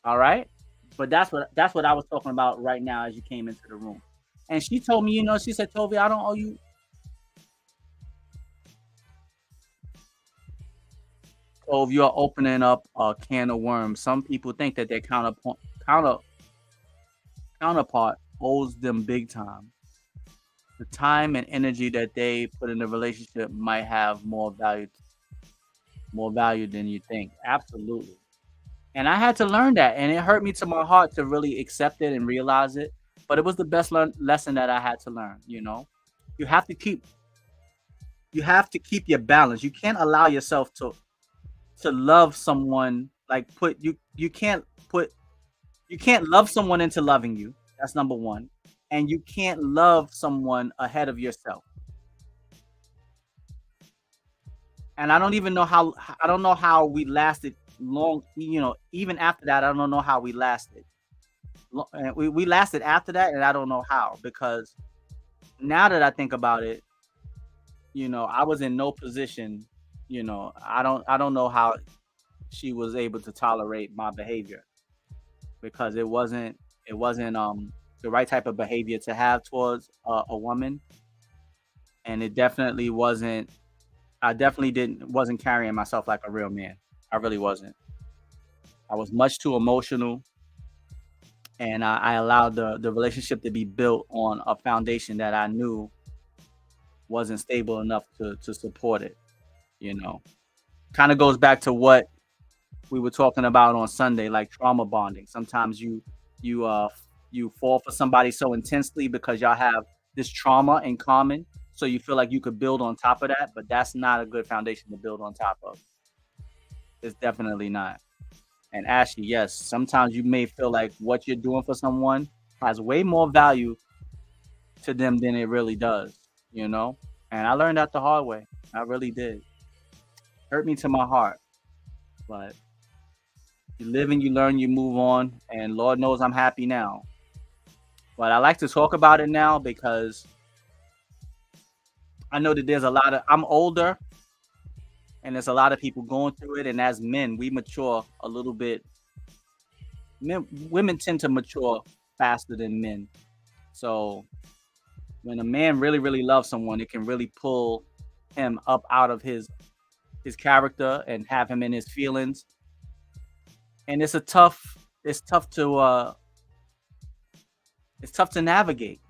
All right, but that's what I was talking about right now as you came into the room, and she told me, she said, Tovi, I don't owe you. Tove, you're opening up a can of worms. Some people think that their counterpart owes them big time. The time and energy that they put in the relationship might have more value than you think. Absolutely. And I had to learn that, and it hurt me to my heart to really accept it and realize it. But it was the best lesson that I had to learn. You have to keep your balance. You can't allow yourself to love someone like you can't love someone into loving you. That's number one. And you can't love someone ahead of yourself. And I don't even know how we lasted long. Even after that, I don't know how we lasted. We lasted after that, and I don't know how, because now that I think about it, I was in no position. I don't know how she was able to tolerate my behavior, because it wasn't the right type of behavior to have towards a woman, and it definitely wasn't. I definitely wasn't carrying myself like a real man. I really wasn't. I was much too emotional, and I allowed the relationship to be built on a foundation that I knew wasn't stable enough to support it. Kind of goes back to what we were talking about on Sunday, like trauma bonding. Sometimes you fall for somebody so intensely because y'all have this trauma in common, so you feel like you could build on top of that, but that's not a good foundation to build on top of. It's definitely not. And Ashley, yes, sometimes you may feel like what you're doing for someone has way more value to them than it really does, And I learned that the hard way. I really did. Hurt me to my heart. But you live and you learn, you move on, and Lord knows I'm happy now. But I like to talk about it now because I know that I'm older, and there's a lot of people going through it. And as men, we mature a little bit. Women tend to mature faster than men. So when a man really, really loves someone, it can really pull him up out of his character and have him in his feelings. And it's tough to navigate,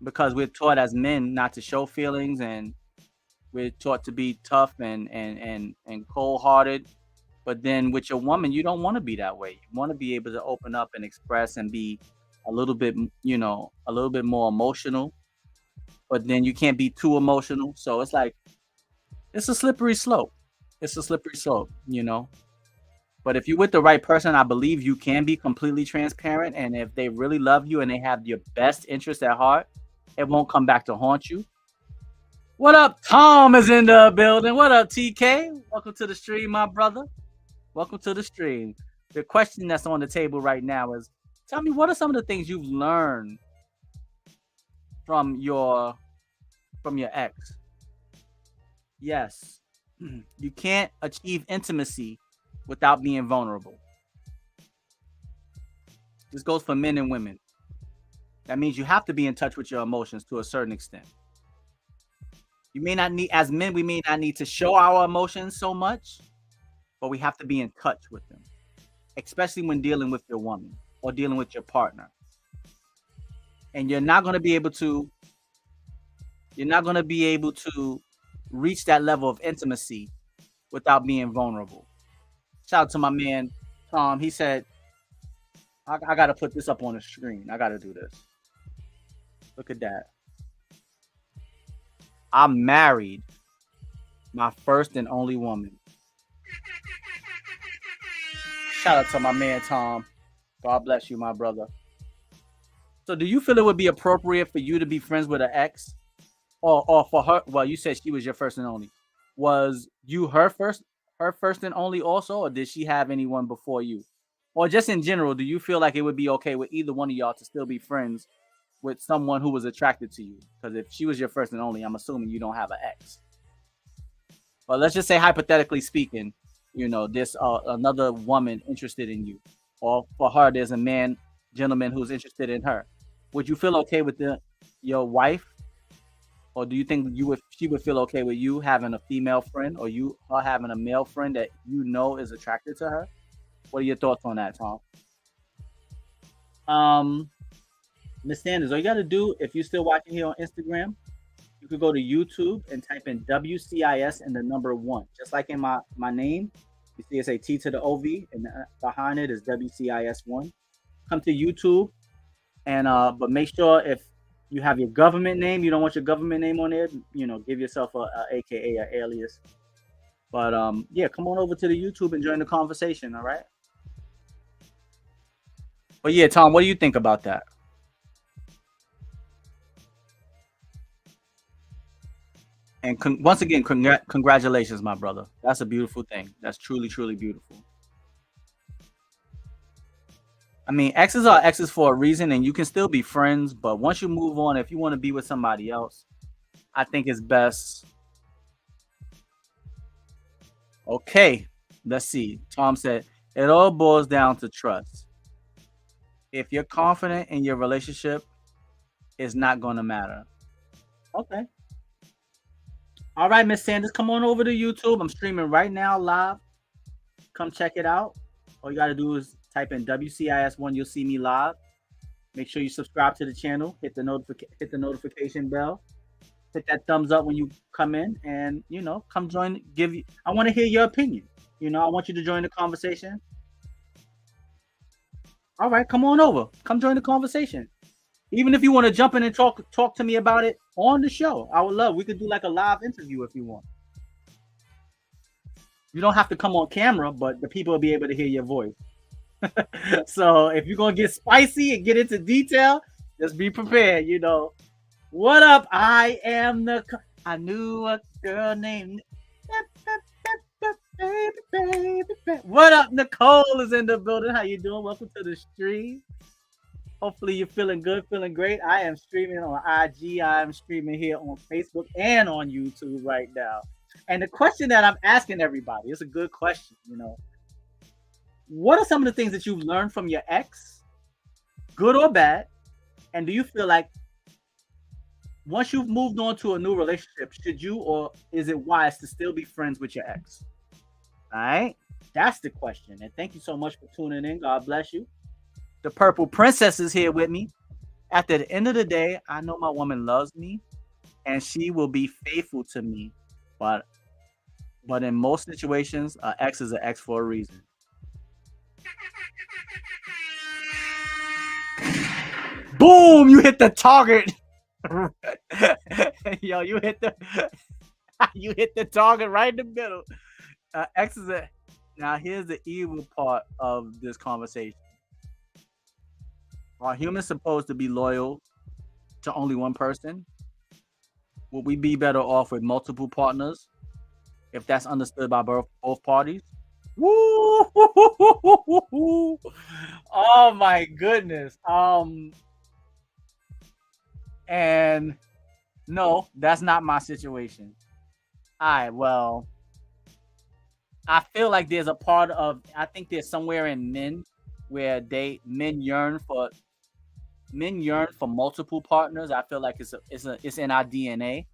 because we're taught as men not to show feelings, and we're taught to be tough and cold-hearted. But then with your woman, you don't want to be that way. You want to be able to open up and express and be a little bit more emotional. But then you can't be too emotional. So it's like, it's a slippery slope. But if you're with the right person, I believe you can be completely transparent. And if they really love you and they have your best interest at heart, it won't come back to haunt you. What up? Tom is in the building. What up, TK? Welcome to the stream, my brother. Welcome to the stream. The question that's on the table right now is, tell me, what are some of the things you've learned from your ex? Yes. You can't achieve intimacy without being vulnerable. This goes for men and women. That means you have to be in touch with your emotions to a certain extent. You may not need, as men, we may not need to show our emotions so much, but we have to be in touch with them, especially when dealing with your woman or dealing with your partner. And you're not going to be able to reach that level of intimacy without being vulnerable. Shout out to my man, Tom. He said, I got to put this up on the screen. I got to do this. Look at that. I married my first and only woman. Shout out to my man, Tom. God bless you, my brother. So do you feel it would be appropriate for you to be friends with an ex? Or for her? Well, you said she was your first and only. Was you her first and only also? Or did she have anyone before you? Or just in general, do you feel like it would be okay with either one of y'all to still be friends with someone who was attracted to you? Because if she was your first and only, I'm assuming you don't have an ex. But let's just say, hypothetically speaking, there's another woman interested in you, or for her, there's a gentleman who's interested in her. Would you feel okay with your wife, or do you think she would feel okay with you having a female friend, or her having a male friend that is attracted to her? What are your thoughts on that, Tom? Um, Miss Sanders, all you got to do, if you're still watching here on Instagram, you could go to YouTube and type in WCIS and the number 1. Just like in my name, you see it's a T to the OV, and behind it is WCIS1. Come to YouTube, and but make sure if you have your government name, you don't want your government name on there, give yourself a AKA, a alias. But yeah, come on over to the YouTube and join the conversation, all right? But yeah, Tom, what do you think about that? And once again, congratulations, my brother. That's a beautiful thing. That's truly, truly beautiful. I mean, exes are exes for a reason, and you can still be friends. But once you move on, if you want to be with somebody else, I think it's best. Okay, let's see. Tom said, it all boils down to trust. If you're confident in your relationship, it's not going to matter. Okay. All right, Miss Sanders, come on over to YouTube. I'm streaming right now live. Come check it out. All you got to do is type in WCIS1. You'll see me live. Make sure you subscribe to the channel. Hit the notification bell. Hit that thumbs up when you come in, and come join. I want to hear your opinion. I want you to join the conversation. All right, come on over. Come join the conversation. Even if you want to jump in and talk to me about it on the show, I would love. We could do like a live interview if you want. You don't have to come on camera, but the people will be able to hear your voice. So if you're gonna get spicy and get into detail, just be prepared. What up? I knew a girl named. What up? Nicole is in the building. How you doing? Welcome to the stream. Hopefully you're feeling good, feeling great. I am streaming on IG. I am streaming here on Facebook and on YouTube right now. And the question that I'm asking everybody, it's a good question, What are some of the things that you've learned from your ex, good or bad? And do you feel like once you've moved on to a new relationship, should you, or is it wise to still be friends with your ex? All right. That's the question. And thank you so much for tuning in. God bless you. The Purple Princess is here with me. At the end of the day, I know my woman loves me and she will be faithful to me. But in most situations, an ex is an ex for a reason. Boom! You hit the target. Yo, you hit the target right in the middle. X is a. Now here's the evil part of this conversation. Are humans supposed to be loyal to only one person? Would we be better off with multiple partners if that's understood by both parties? Woo! Oh my goodness. And no, that's not my situation. All right, well, I feel like there's a part of, I think there's somewhere in men where men yearn for multiple partners. I feel like it's in our DNA.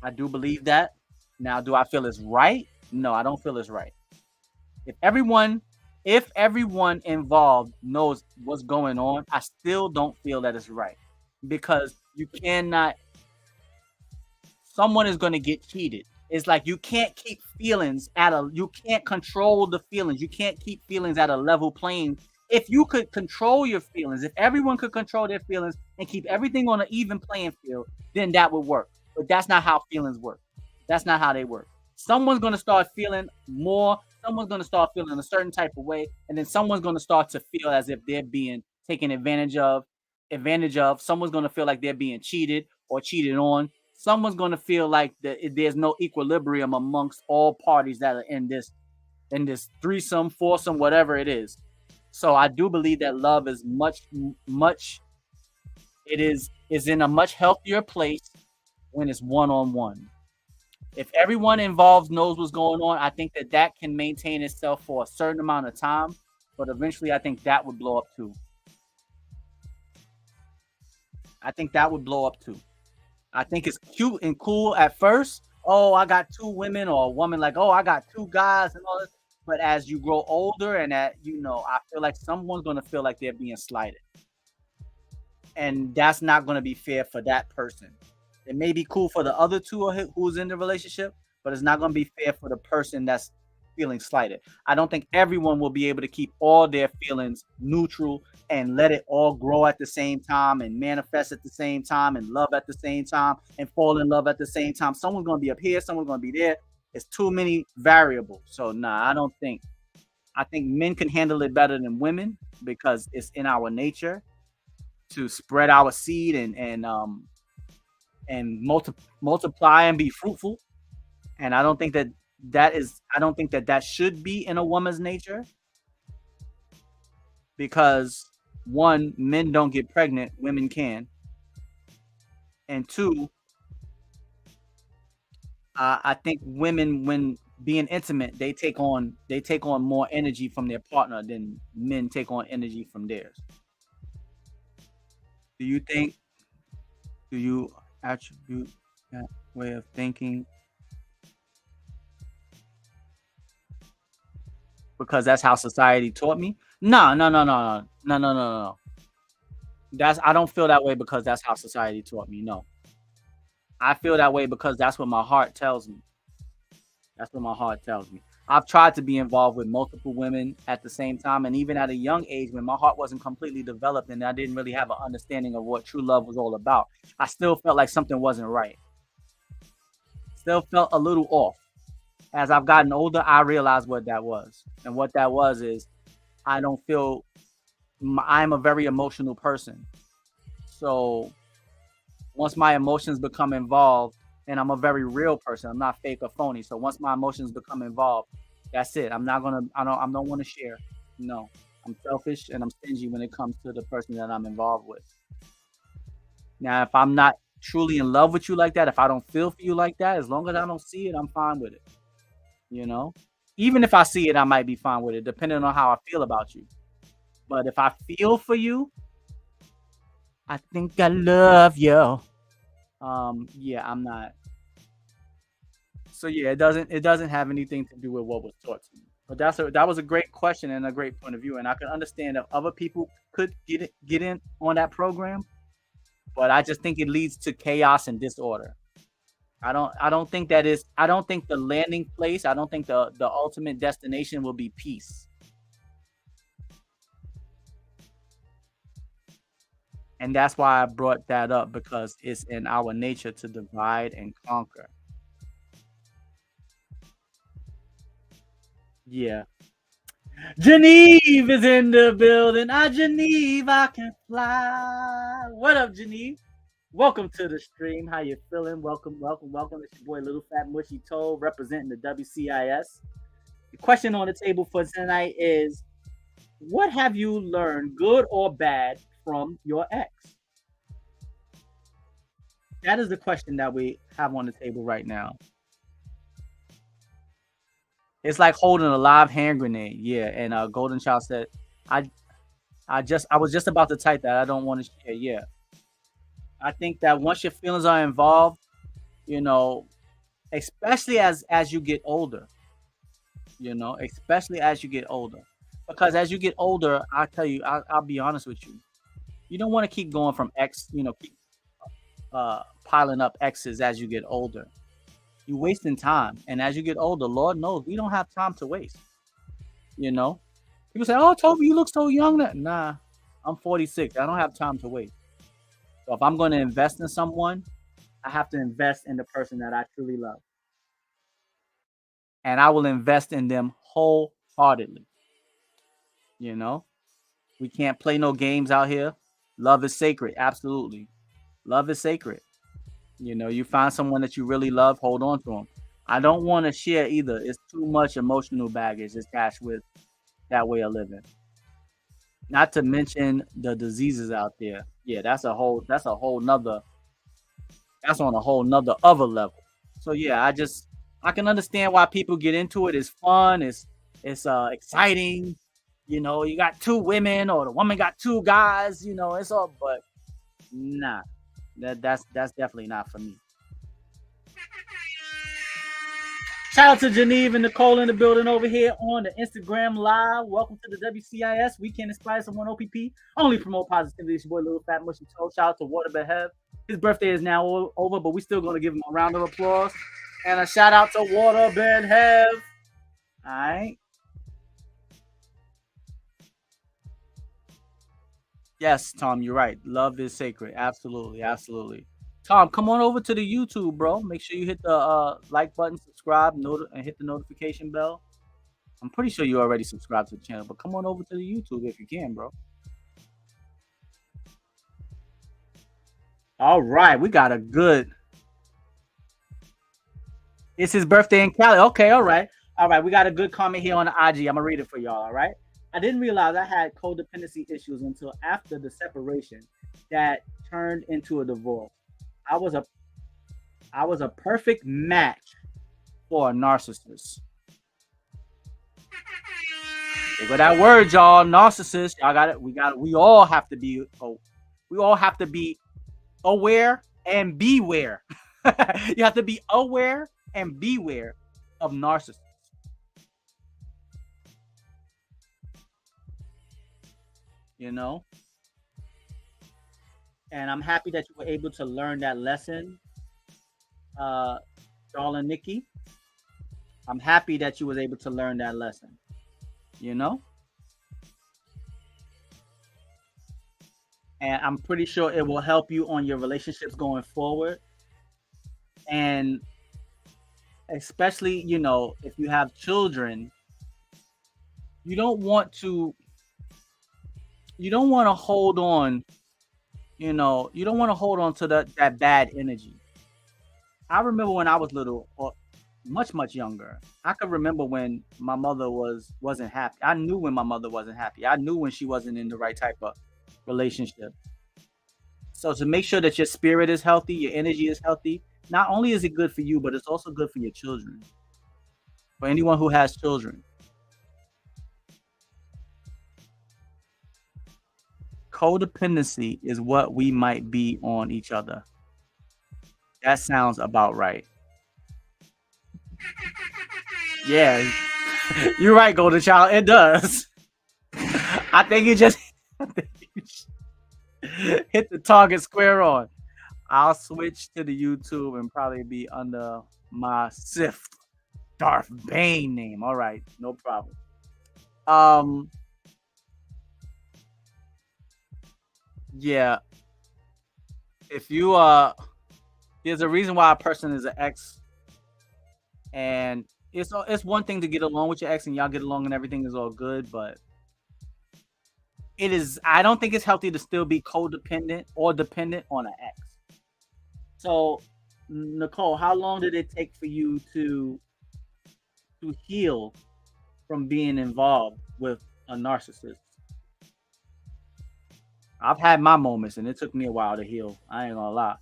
I do believe that. Now, do I feel it's right? No, I don't feel it's right. If everyone involved knows what's going on, I still don't feel that it's right, because you cannot. Someone is going to get cheated. It's like you can't keep feelings you can't control the feelings. You can't keep feelings at a level playing. If you could control your feelings, if everyone could control their feelings and keep everything on an even playing field, then that would work. But that's not how feelings work. That's not how they work. Someone's going to start feeling more. Someone's going to start feeling a certain type of way. And then someone's going to start to feel as if they're being taken advantage of. Someone's going to feel like they're being cheated or cheated on. Someone's going to feel like there's no equilibrium amongst all parties that are in this threesome, foursome, whatever it is. So I do believe that love is is in a much healthier place when it's one-on-one. If everyone involved knows what's going on, I think that that can maintain itself for a certain amount of time, but eventually I think that would blow up too. I think that would blow up too. I think it's cute and cool at first. Oh, I got two women, or a woman like, oh, I got two guys and all this. But as you grow older and that, I feel like someone's gonna feel like they're being slighted. And that's not gonna be fair for that person. It may be cool for the other two who's in the relationship, but it's not gonna be fair for the person that's feeling slighted. I don't think everyone will be able to keep all their feelings neutral and let it all grow at the same time and manifest at the same time and love at the same time and fall in love at the same time. Someone's gonna be up here, someone's gonna be there. It's too many variables. So nah, I don't think. I think men can handle it better than women because it's in our nature to spread our seed and multiply and be fruitful. And I don't think that I don't think that that should be in a woman's nature, because one, men don't get pregnant, women can, and two, I think women, when being intimate, they take on more energy from their partner than men take on energy from theirs. Do you think? Do you attribute that way of thinking because that's how society taught me? No, no, no, no, no, no, no, no, no. I don't feel that way because that's how society taught me. No, I feel that way because that's what my heart tells me. That's what my heart tells me. I've tried to be involved with multiple women at the same time, and even at a young age, when my heart wasn't completely developed and I didn't really have an understanding of what true love was all about, I still felt like something wasn't right. Still felt a little off. As I've gotten older, I realized what that was, and what that was is I don't feel. I'm a very emotional person, so once my emotions become involved, and I'm a very real person, I'm not fake or phony. So once my emotions become involved, that's it. I'm not gonna. I don't want to share. No, I'm selfish and I'm stingy when it comes to the person that I'm involved with. Now, if I'm not truly in love with you like that, if I don't feel for you like that, as long as I don't see it, I'm fine with it. You know, even if I see it, I might be fine with it, depending on how I feel about you. But if I feel for you, I think I love you. Yeah, I'm not. So yeah, it doesn't have anything to do with what was taught to me. But that was a great question and a great point of view, and I can understand that other people could get in on that program, but I just think it leads to chaos and disorder. I don't think that is I don't think the landing place, I don't think the ultimate destination will be peace. And that's why I brought that up, because it's in our nature to divide and conquer. Yeah. Geneve is in the building. Geneve, I can fly. What up, Geneve? Welcome to the stream. How you feeling? Welcome, welcome, welcome. It's your boy Little Fat Mushy Toe, representing the WCIS. The question on the table for tonight is, what have you learned, good or bad, from your ex? That is the question that we have on the table right now. It's like holding a live hand grenade. Yeah, and Golden Child said, I I was just about to type that. I don't want to share. Yeah. I think that once your feelings are involved, you know, especially as you get older, especially as you get older. Because as you get older, I tell you, I'll be honest with you. You don't want to keep going from X, keep piling up X's as you get older. You're wasting time. And as you get older, Lord knows we don't have time to waste. You know, people say, "Oh, Toby, you look so young." Nah, I'm 46. I don't have time to waste. So if I'm going to invest in someone, I have to invest in the person that I truly love, and I will invest in them wholeheartedly. You know, we can't play no games out here. Love is sacred. Absolutely, love is sacred. You find someone that you really love, hold on to them. I don't want to share either. It's too much emotional baggage attached with that way of living. Not to mention the diseases out there. Yeah, that's on a whole nother other level. So yeah, I can understand why people get into it. It's fun. It's exciting. You know, you got two women or the woman got two guys. You know, it's all. But nah, that's definitely not for me. Shout out to Geneve and Nicole in the building over here on the Instagram Live. Welcome to the WCIS Weekend Inspire Someone OPP. Only promote positivity. It's your boy Little Fat Mushy Toe. Shout out to Waterbed Hev. His birthday is now over, but we still going to give him a round of applause. And a shout out to Waterbed Hev. All right. Yes, Tom, you're right. Love is sacred. Absolutely. Absolutely. Tom, come on over to the YouTube, bro. Make sure you hit the like button, subscribe, and hit the notification bell. I'm pretty sure you already subscribed to the channel, but come on over to the YouTube if you can, bro. All right, we got a good. It's his birthday in Cali. Okay, all right. All right, we got a good comment here on the IG. I'm going to read it for y'all, all right? I didn't realize I had codependency issues until after the separation that turned into a divorce. I was a perfect match for a narcissist. Think of that word, y'all. Narcissist. Y'all got it. We all have to be. We all have to be aware and beware. You have to be aware and beware of narcissists. You know. And I'm happy that you were able to learn that lesson, darling Nikki. I'm happy that you was able to learn that lesson. You know? And I'm pretty sure it will help you on your relationships going forward. And especially, you know, if you have children, you don't want to hold on, you know, you don't want to hold on to that bad energy. I remember when I was little, or much younger. I could remember when my mother wasn't happy. I knew when my mother wasn't happy. I knew when she wasn't in the right type of relationship. So to make sure that your spirit is healthy, your energy is healthy, not only is it good for you, but it's also good for your children. For anyone who has children. Codependency is what we might be on each other. That sounds about right. Yeah, you're right, Golden Child. It does. I think you just hit the target square on. I'll switch to the YouTube and probably be under my Sith Darth Bane name. All right, no problem. Yeah. If you there's a reason why a person is an ex, and it's one thing to get along with your ex and y'all get along and everything is all good, but I don't think it's healthy to still be codependent or dependent on an ex. So, Nicole, how long did it take for you to heal from being involved with a narcissist? I've had my moments, and it took me a while to heal. I ain't gonna lie.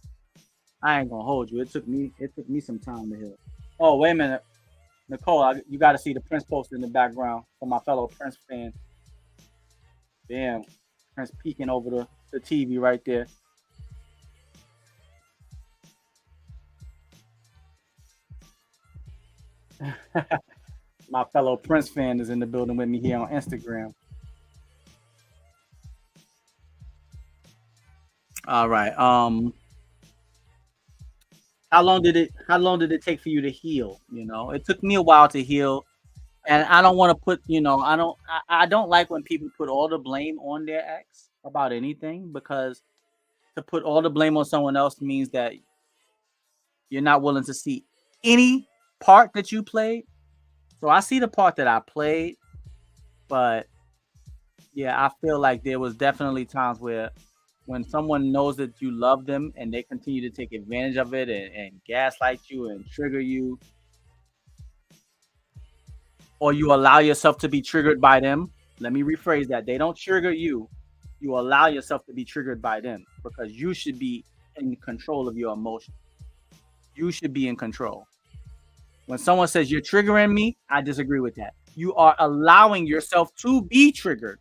I ain't gonna hold you. It took me some time to heal. Oh, wait a minute, Nicole, you got to see the Prince poster in the background for my fellow Prince fans. Damn, Prince peeking over the TV right there. My fellow Prince fan is in the building with me here on Instagram. All right. How long did it take for you to heal? You know, it took me a while to heal, and I don't want to put, you know, I don't like when people put all the blame on their ex about anything, because to put all the blame on someone else means that you're not willing to see any part that you played. So I see the part that I played, but yeah, I feel like there was definitely times where when someone knows that you love them and they continue to take advantage of it and gaslight you and trigger you, or you allow yourself to be triggered by them. Let me rephrase that. They don't trigger you. You allow yourself to be triggered by them, because you should be in control of your emotions. You should be in control. When someone says you're triggering me, I disagree with that. You are allowing yourself to be triggered,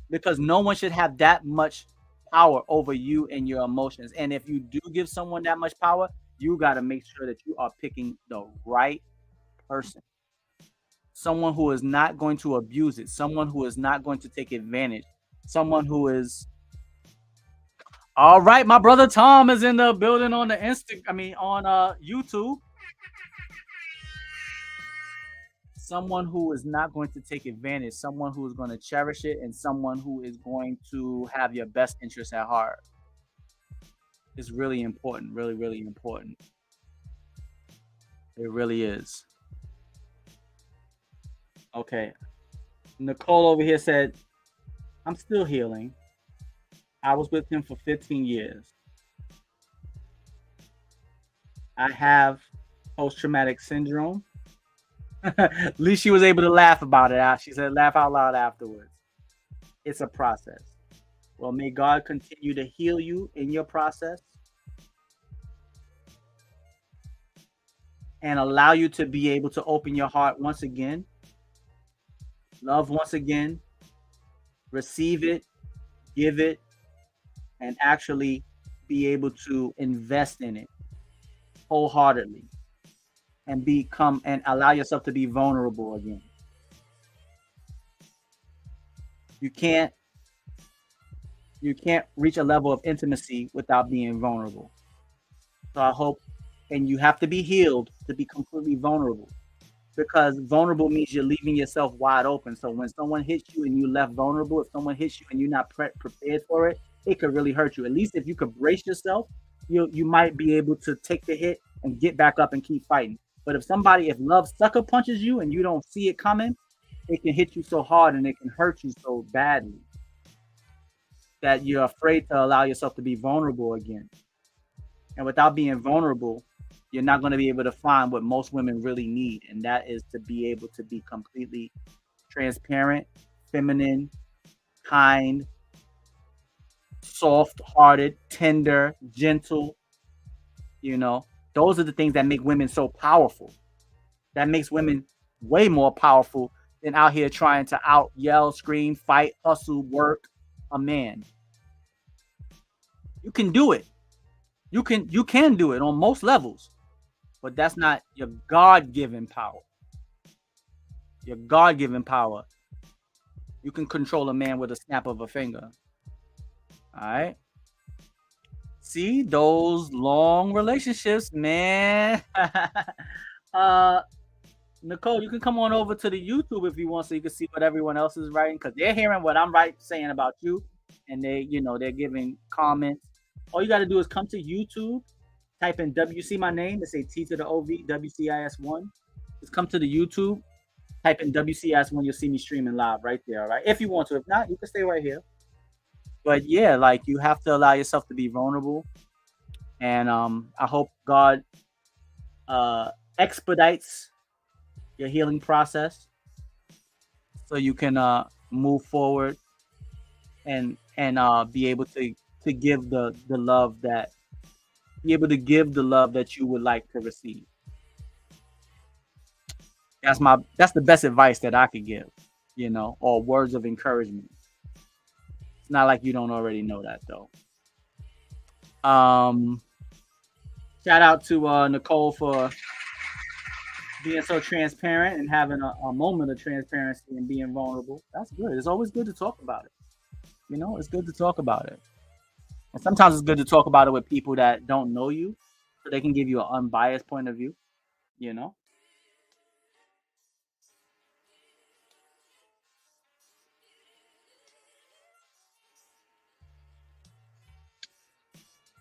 because no one should have that much power over you and your emotions. And if you do give someone that much power, you got to make sure that you are picking the right person. Someone who is not going to abuse it, someone who is not going to take advantage, someone who is all right. My brother Tom is in the building on the on YouTube. Someone who is not going to take advantage, someone who is going to cherish it, and someone who is going to have your best interest at heart. It's really important, really, really important. It really is. Okay. Nicole over here said, I'm still healing. I was with him for 15 years. I have post-traumatic syndrome. At least she was able to laugh about it. She said, laugh out loud afterwards. It's a process. Well, may God continue to heal you in your process and allow you to be able to open your heart once again, love once again, receive it, give it, and actually be able to invest in it wholeheartedly and allow yourself to be vulnerable again. You can't reach a level of intimacy without being vulnerable. So I hope, and you have to be healed to be completely vulnerable, because vulnerable means you're leaving yourself wide open. So when someone hits you and you left vulnerable, if someone hits you and you're not prepared for it, it could really hurt you. At least if you could brace yourself, you might be able to take the hit and get back up and keep fighting. But if love sucker punches you and you don't see it coming, it can hit you so hard and it can hurt you so badly that you're afraid to allow yourself to be vulnerable again. And without being vulnerable, you're not going to be able to find what most women really need, and that is to be able to be completely transparent, feminine, kind, soft-hearted, tender, gentle. Those are the things that make women so powerful. That makes women way more powerful than out here trying to yell, scream, fight, hustle, work a man. You can do it. You can do it on most levels, but that's not your God-given power. Your God-given power. You can control a man with a snap of a finger. All right. See, those long relationships, man. Nicole, you can come on over to the YouTube if you want, so you can see what everyone else is writing, because they're hearing what I'm saying about you, and they're giving comments. All you got to do is come to YouTube, type in WC my name, and say T to the OV, WCIS1. Just come to the YouTube, type in WCIS1, you'll see me streaming live right there, all right? If you want to. If not, you can stay right here. But yeah, like, you have to allow yourself to be vulnerable. And I hope God expedites your healing process so you can move forward and be able to give the love that you would like to receive. That's the best advice that I could give, or words of encouragement. It's not like you don't already know that, though. Shout out to Nicole for being so transparent and having a moment of transparency and being vulnerable. That's good. It's always good to talk about it. It's good to talk about it. And sometimes it's good to talk about it with people that don't know you, so they can give you an unbiased point of view,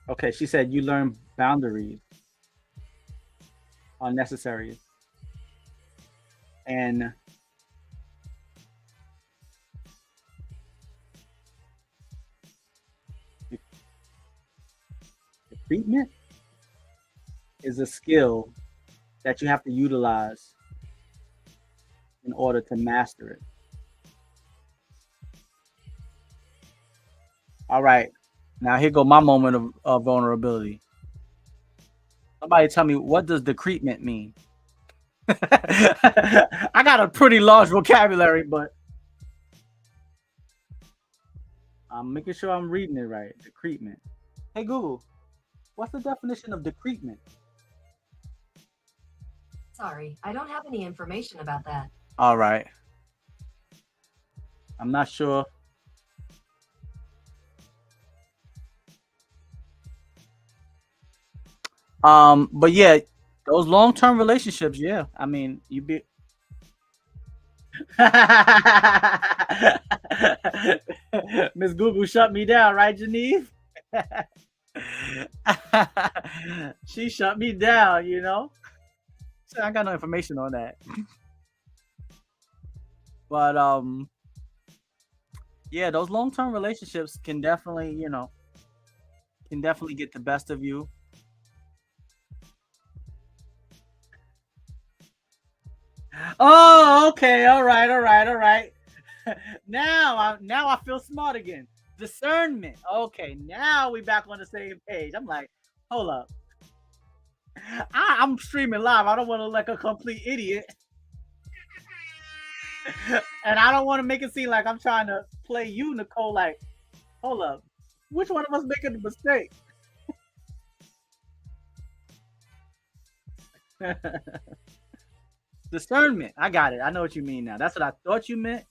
Okay, she said you learn boundaries are necessary. And the treatment is a skill that you have to utilize in order to master it. All right. Now here go my moment of vulnerability. Somebody tell me, what does decreement mean? I got a pretty large vocabulary, but I'm making sure I'm reading it right. Decretement. Hey Google, what's the definition of decretement?
Sorry, I don't have any information about that.
All right. I'm not sure. But yeah, those long-term relationships, yeah. I mean, you be Miss Google shut me down, right, Geneve? She shut me down, you know? So I got no information on that. But yeah, those long-term relationships can definitely, can definitely get the best of you. Oh, okay, all right, all right, all right. Now I feel smart again. Discernment. Okay, now we back on the same page. I'm like, hold up. I'm streaming live. I don't want to look like a complete idiot. And I don't want to make it seem like I'm trying to play you, Nicole. Like, hold up. Which one of us making the mistake? Discernment. I got it. I know what you mean now. That's what I thought you meant,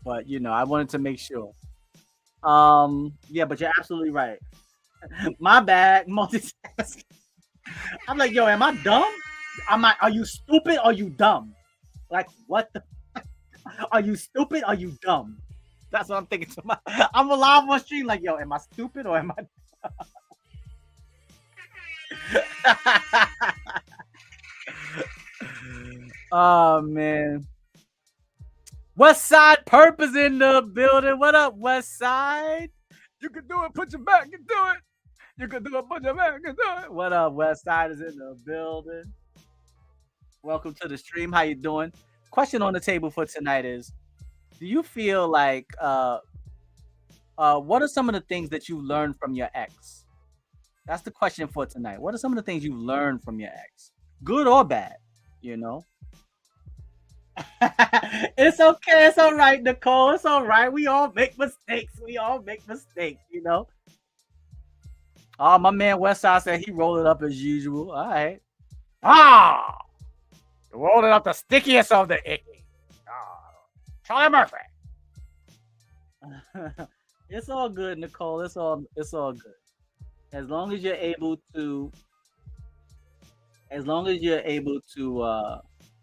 but I wanted to make sure. Yeah, but you're absolutely right. My bad. Multitasking. I'm like, yo, am I dumb? Are you stupid? Or are you dumb? Like, what the? Are you stupid? Or are you dumb? That's what I'm thinking to my. I'm alive on stream. Like, yo, am I stupid or am I? Oh man. West Side Purpose in the building. What up, West Side? You can do it. Put your back and do it. You can do it. Put your back and do it. What up, West Side is in the building. Welcome to the stream. How you doing? Question on the table for tonight is: do you feel like what are some of the things that you learned from your ex? That's the question for tonight. What are some of the things you learned from your ex, good or bad? It's okay. It's all right, Nicole. It's all right. We all make mistakes. Oh, my man Westside said he rolled it up as usual. All right. Ah, rolled it up the stickiest of the icky. Charlie Murphy. It's all good, Nicole. It's all good. As long as you're able to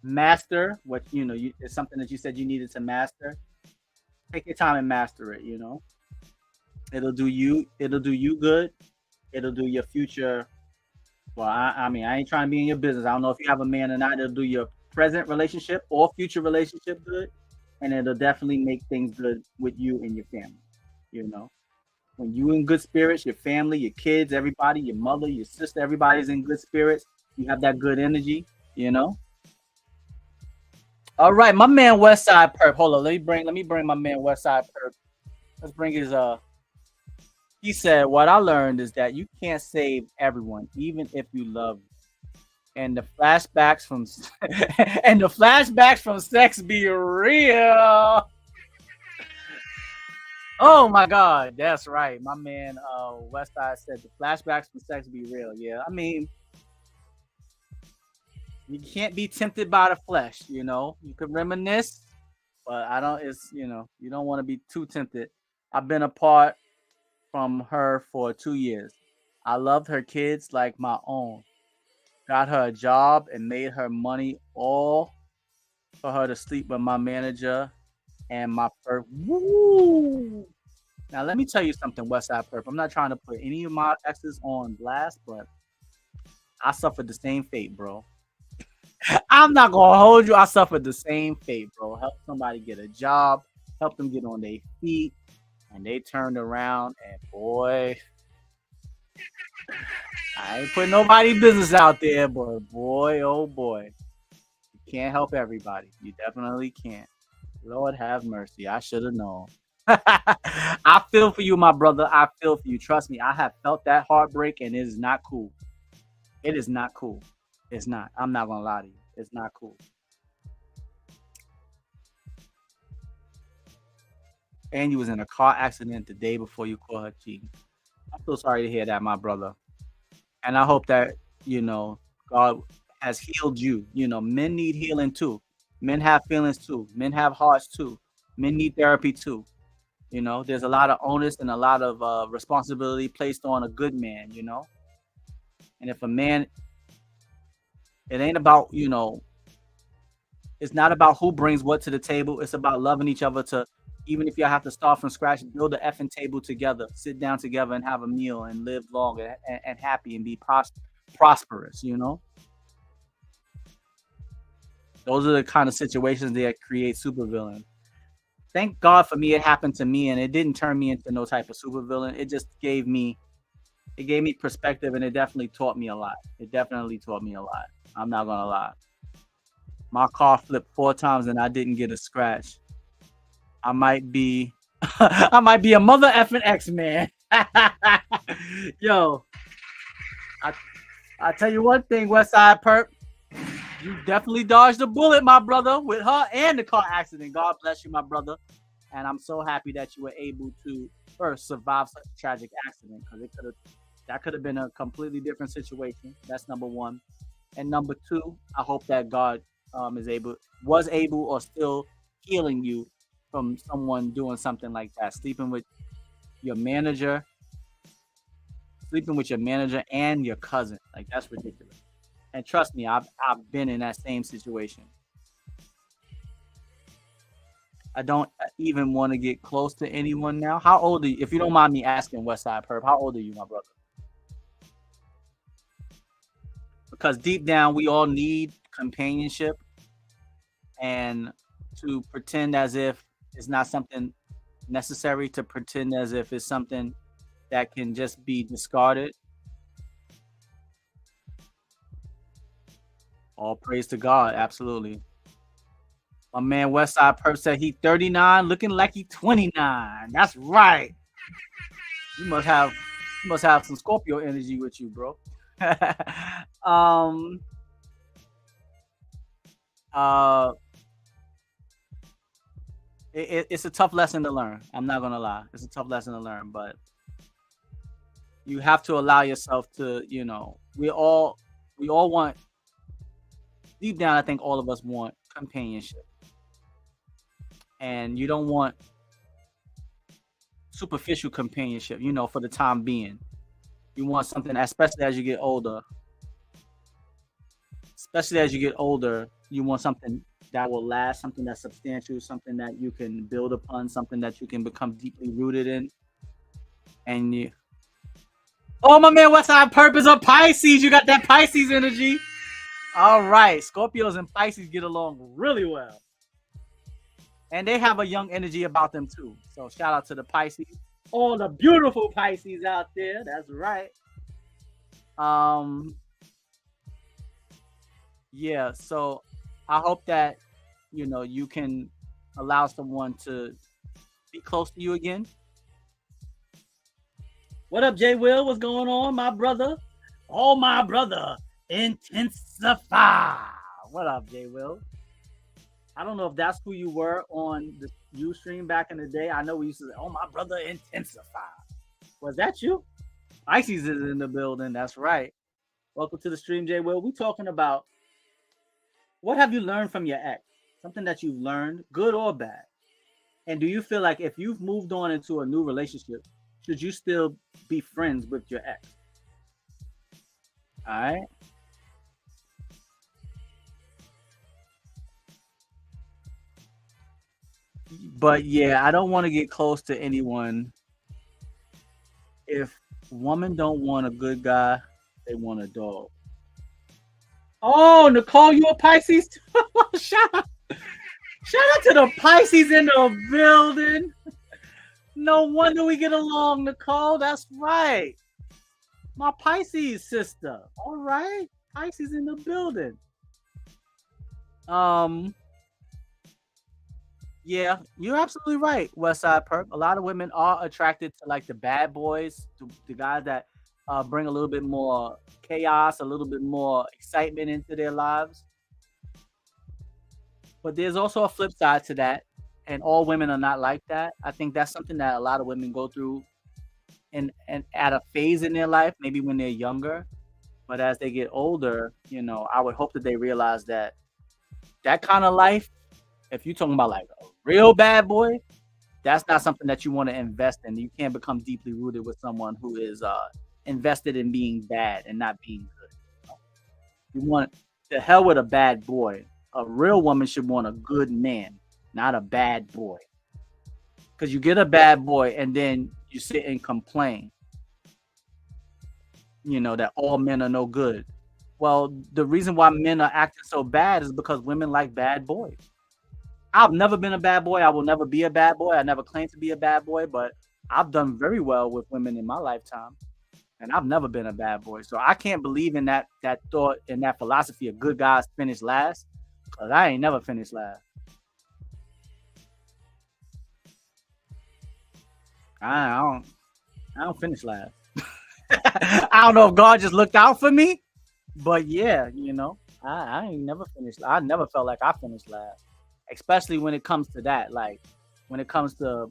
master what it's something that you said you needed to master. Take your time and master it. It'll do you good. It'll do your future. Well, I mean, I ain't trying to be in your business. I don't know if you have a man or not. It'll do your present relationship or future relationship good, and it'll definitely make things good with you and your family. When you in good spirits, your family, your kids, everybody, your mother, your sister, everybody's in good spirits. You have that good energy. All right, my man Westside Perp. Hold on, let me bring my man Westside Perp. Let's bring his He said, "What I learned is that you can't save everyone, even if you love." And the flashbacks from sex be real. Oh my God, that's right. My man Westside said the flashbacks from sex be real. Yeah, I mean, you can't be tempted by the flesh. You can reminisce, but I don't. It's you don't want to be too tempted. I've been apart from her for 2 years. I loved her kids like my own. Got her a job and made her money all for her to sleep with my manager and my perp. Woo! Now let me tell you something, Westside Perp. I'm not trying to put any of my exes on blast, but I suffered the same fate, bro. I'm not gonna hold you. I suffered the same fate, bro. Help somebody get a job, help them get on their feet, and they turned around and boy, I ain't putting nobody business out there, but boy, oh boy, you can't help everybody. You definitely can't. Lord have mercy. I should have known. I feel for you, my brother. I feel for you. Trust me, I have felt that heartbreak, and it is not cool. It is not cool. It's not. I'm not gonna lie to you. It's not cool. and you was in a car accident the day before you caught her cheating. I'm so sorry to hear that, my brother. And I hope that, God has healed you. Men need healing too. Men have feelings too. Men have hearts too. Men need therapy too. There's a lot of onus and a lot of responsibility placed on a good man. And if a man, it ain't about, it's not about who brings what to the table. It's about loving each other to, even if y'all have to start from scratch, build an effing table together, sit down together and have a meal and live long and happy and be prosperous. Those are the kind of situations that create supervillain. Thank God for me, it happened to me, and it didn't turn me into no type of supervillain. It just gave me perspective, and it definitely taught me a lot. I'm not gonna lie. My car flipped 4 times, and I didn't get a scratch. I might be, I might be a mother effing X-Man. Yo, I tell you one thing, Westside Perp. You definitely dodged a bullet, my brother, with her and the car accident. God bless you, my brother. And I'm so happy that you were able to first survive such a tragic accident, because that could have been a completely different situation. That's number one. And number two, I hope that God was able or still healing you from someone doing something like that, sleeping with your manager and your cousin. Like, that's ridiculous. And trust me, I've been in that same situation. I don't even want to get close to anyone now. How old are you? If you don't mind me asking, Westside Perp, how old are you, my brother? Because deep down, we all need companionship, and to pretend as if it's not something necessary, to pretend as if it's something that can just be discarded. All praise to God, absolutely. My man Westside Perp said he 39, looking like he 29. That's right. You must have some Scorpio energy with you, bro. It's a tough lesson to learn. I'm not gonna lie. It's a tough lesson to learn, but you have to allow yourself to, we all want, deep down, I think all of us want companionship. And you don't want superficial companionship, for the time being. You want something, especially as you get older. You want something that will last, something that's substantial, something that you can build upon, something that you can become deeply rooted in. And oh, my man, Westside Perp is a Pisces. You got that Pisces energy. All right. Scorpios and Pisces get along really well. And they have a young energy about them too. So shout out to the Pisces. All the beautiful Pisces out there. That's right. Yeah, so I hope that you can allow someone to be close to you again. What up, Jay Will? What's going on, my brother? Oh, my brother, intensify. What up, Jay Will? I don't know if that's who you were on the Ustream back in the day. I know we used to say, oh, my brother, intensify. Was that you? Pisces is in the building. That's right. Welcome to the stream, Jay Will. We're talking about, what have you learned from your ex? Something that you've learned, good or bad. And do you feel like if you've moved on into a new relationship, should you still be friends with your ex? All right. But yeah, I don't want to get close to anyone. If women don't want a good guy, they want a dog. Oh, Nicole, you a Pisces? Shout out to the Pisces in the building. No wonder we get along, Nicole. That's right. My Pisces sister. All right. Pisces in the building. Yeah, you're absolutely right, Westside Perk. A lot of women are attracted to like the bad boys, the guys that bring a little bit more chaos, a little bit more excitement into their lives. But there's also a flip side to that. and all women are not like that. I think that's something that a lot of women go through and at a phase in their life, maybe when they're younger. But as they get older, I would hope that they realize that that kind of life, if you're talking about like a real bad boy, that's not something that you want to invest in. You can't become deeply rooted with someone who is invested in being bad and not being good. You want the hell with a bad boy. A real woman should want a good man, not a bad boy. Because you get a bad boy and then you sit and complain, that all men are no good. Well, the reason why men are acting so bad is because women like bad boys. I've never been a bad boy. I will never be a bad boy. I never claimed to be a bad boy, but I've done very well with women in my lifetime, and I've never been a bad boy. So I can't believe in that thought and that philosophy of good guys finish last, because I ain't never finished last. I don't finish last. I don't know if God just looked out for me, but yeah, I ain't never finished. I never felt like I finished last, especially when it comes to that. Like when it comes to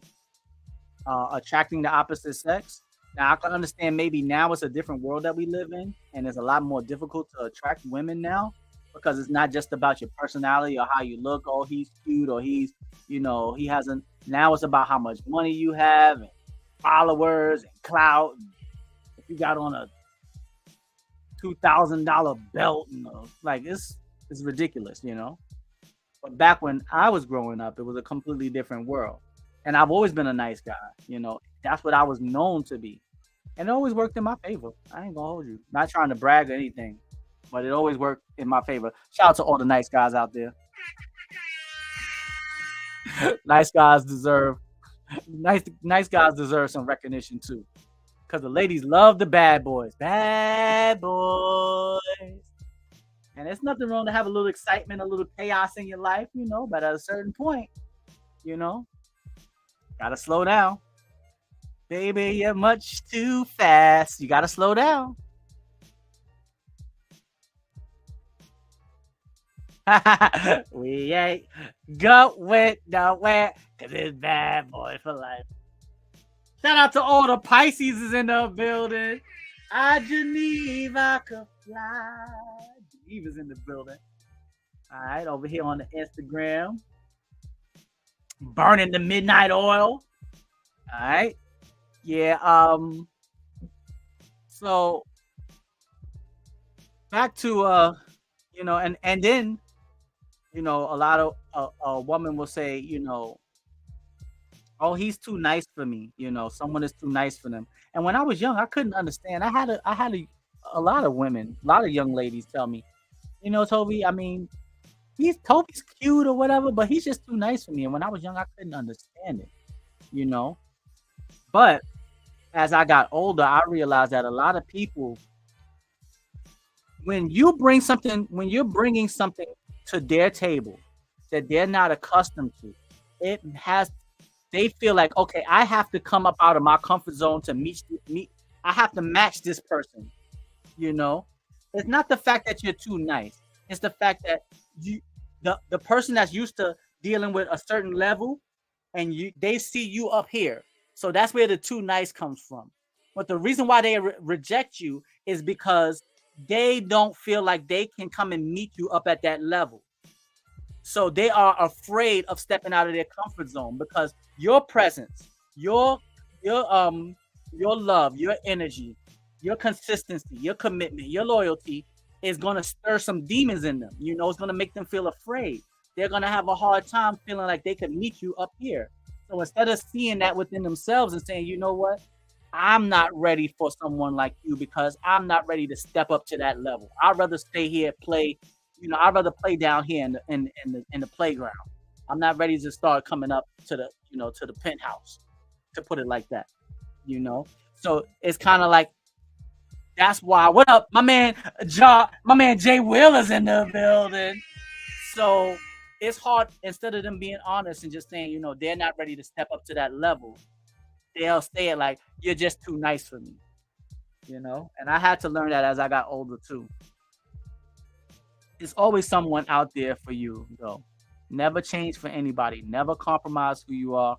attracting the opposite sex. Now I can understand maybe now it's a different world that we live in, and it's a lot more difficult to attract women now because it's not just about your personality or how you look. Oh, he's cute, or he hasn't. Now it's about how much money you have and followers and clout. And if you got on a $2,000 belt, like it's ridiculous. But back when I was growing up, it was a completely different world. And I've always been a nice guy. That's what I was known to be. And it always worked in my favor. I ain't gonna hold you. Not trying to brag or anything, but it always worked in my favor. Shout out to all the nice guys out there. nice guys deserve nice guys deserve some recognition too. Because the ladies love the bad boys. Bad boys. And there's nothing wrong to have a little excitement, a little chaos in your life, but at a certain point, you know, gotta slow down. Baby, you're much too fast. You gotta slow down. We ain't going nowhere because it's bad boy for life. Shout out to all the Pisces is in the building. Geneva could fly. Geneva's in the building. All right, over here on the Instagram. Burning the midnight oil. All right. Yeah, so back to and then a lot of a woman will say, oh, he's too nice for me, someone is too nice for them. And when I was young, I couldn't understand. I had a lot of women, a lot of young ladies tell me, Toby, I mean, Toby's cute or whatever, but he's just too nice for me. And when I was young, I couldn't understand it. But as I got older, I realized that a lot of people, when you're bringing something to their table that they're not accustomed to, they feel like, okay, I have to come up out of my comfort zone to meet. I have to match this person. It's not the fact that you're too nice. It's the fact that the person that's used to dealing with a certain level, and they see you up here. So that's where the too nice comes from. But the reason why they reject you is because they don't feel like they can come and meet you up at that level. So they are afraid of stepping out of their comfort zone because your presence, your love, your energy, your consistency, your commitment, your loyalty is going to stir some demons in them. It's going to make them feel afraid. They're going to have a hard time feeling like they can meet you up here. So instead of seeing that within themselves and saying, you know what, I'm not ready for someone like you because I'm not ready to step up to that level. I'd rather stay here, play. I'd rather play down here in the playground. I'm not ready to start coming up to the to the penthouse, to put it like that. So it's kind of like that's why. What up, my man? My man Jay Wheeler's in the building. So it's hard, instead of them being honest and just saying, they're not ready to step up to that level, they'll say it like, you're just too nice for me, And I had to learn that as I got older too. There's always someone out there for you, though. Never change for anybody. Never compromise who you are.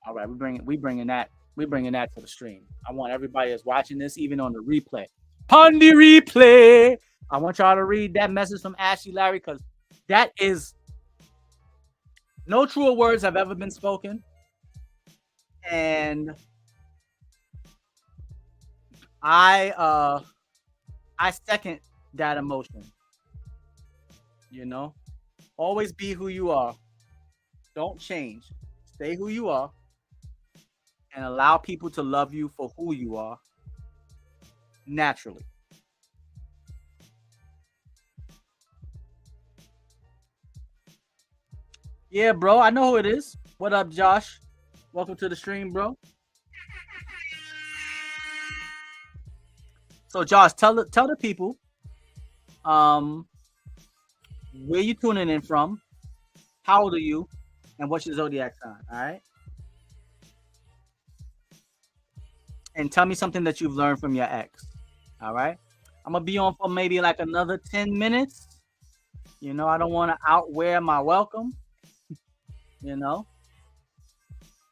All right, we bringing that to the stream. I want everybody that's watching this, even on the replay, on the replay. I want y'all to read that message from Ashley Larry, because that is no truer words have ever been spoken, and I second that emotion. You know, always be who you are. Don't change. Stay who you are, and allow people to love you for who you are naturally. Yeah, bro, I know who it is. What up, Josh? Welcome to the stream, bro. So, Josh, tell the people where you tuning in from, how old are you, and what's your zodiac sign, all right? And tell me something that you've learned from your ex, all right? I'm going to be on for maybe like another 10 minutes. You know, I don't want to outwear my welcome. You know,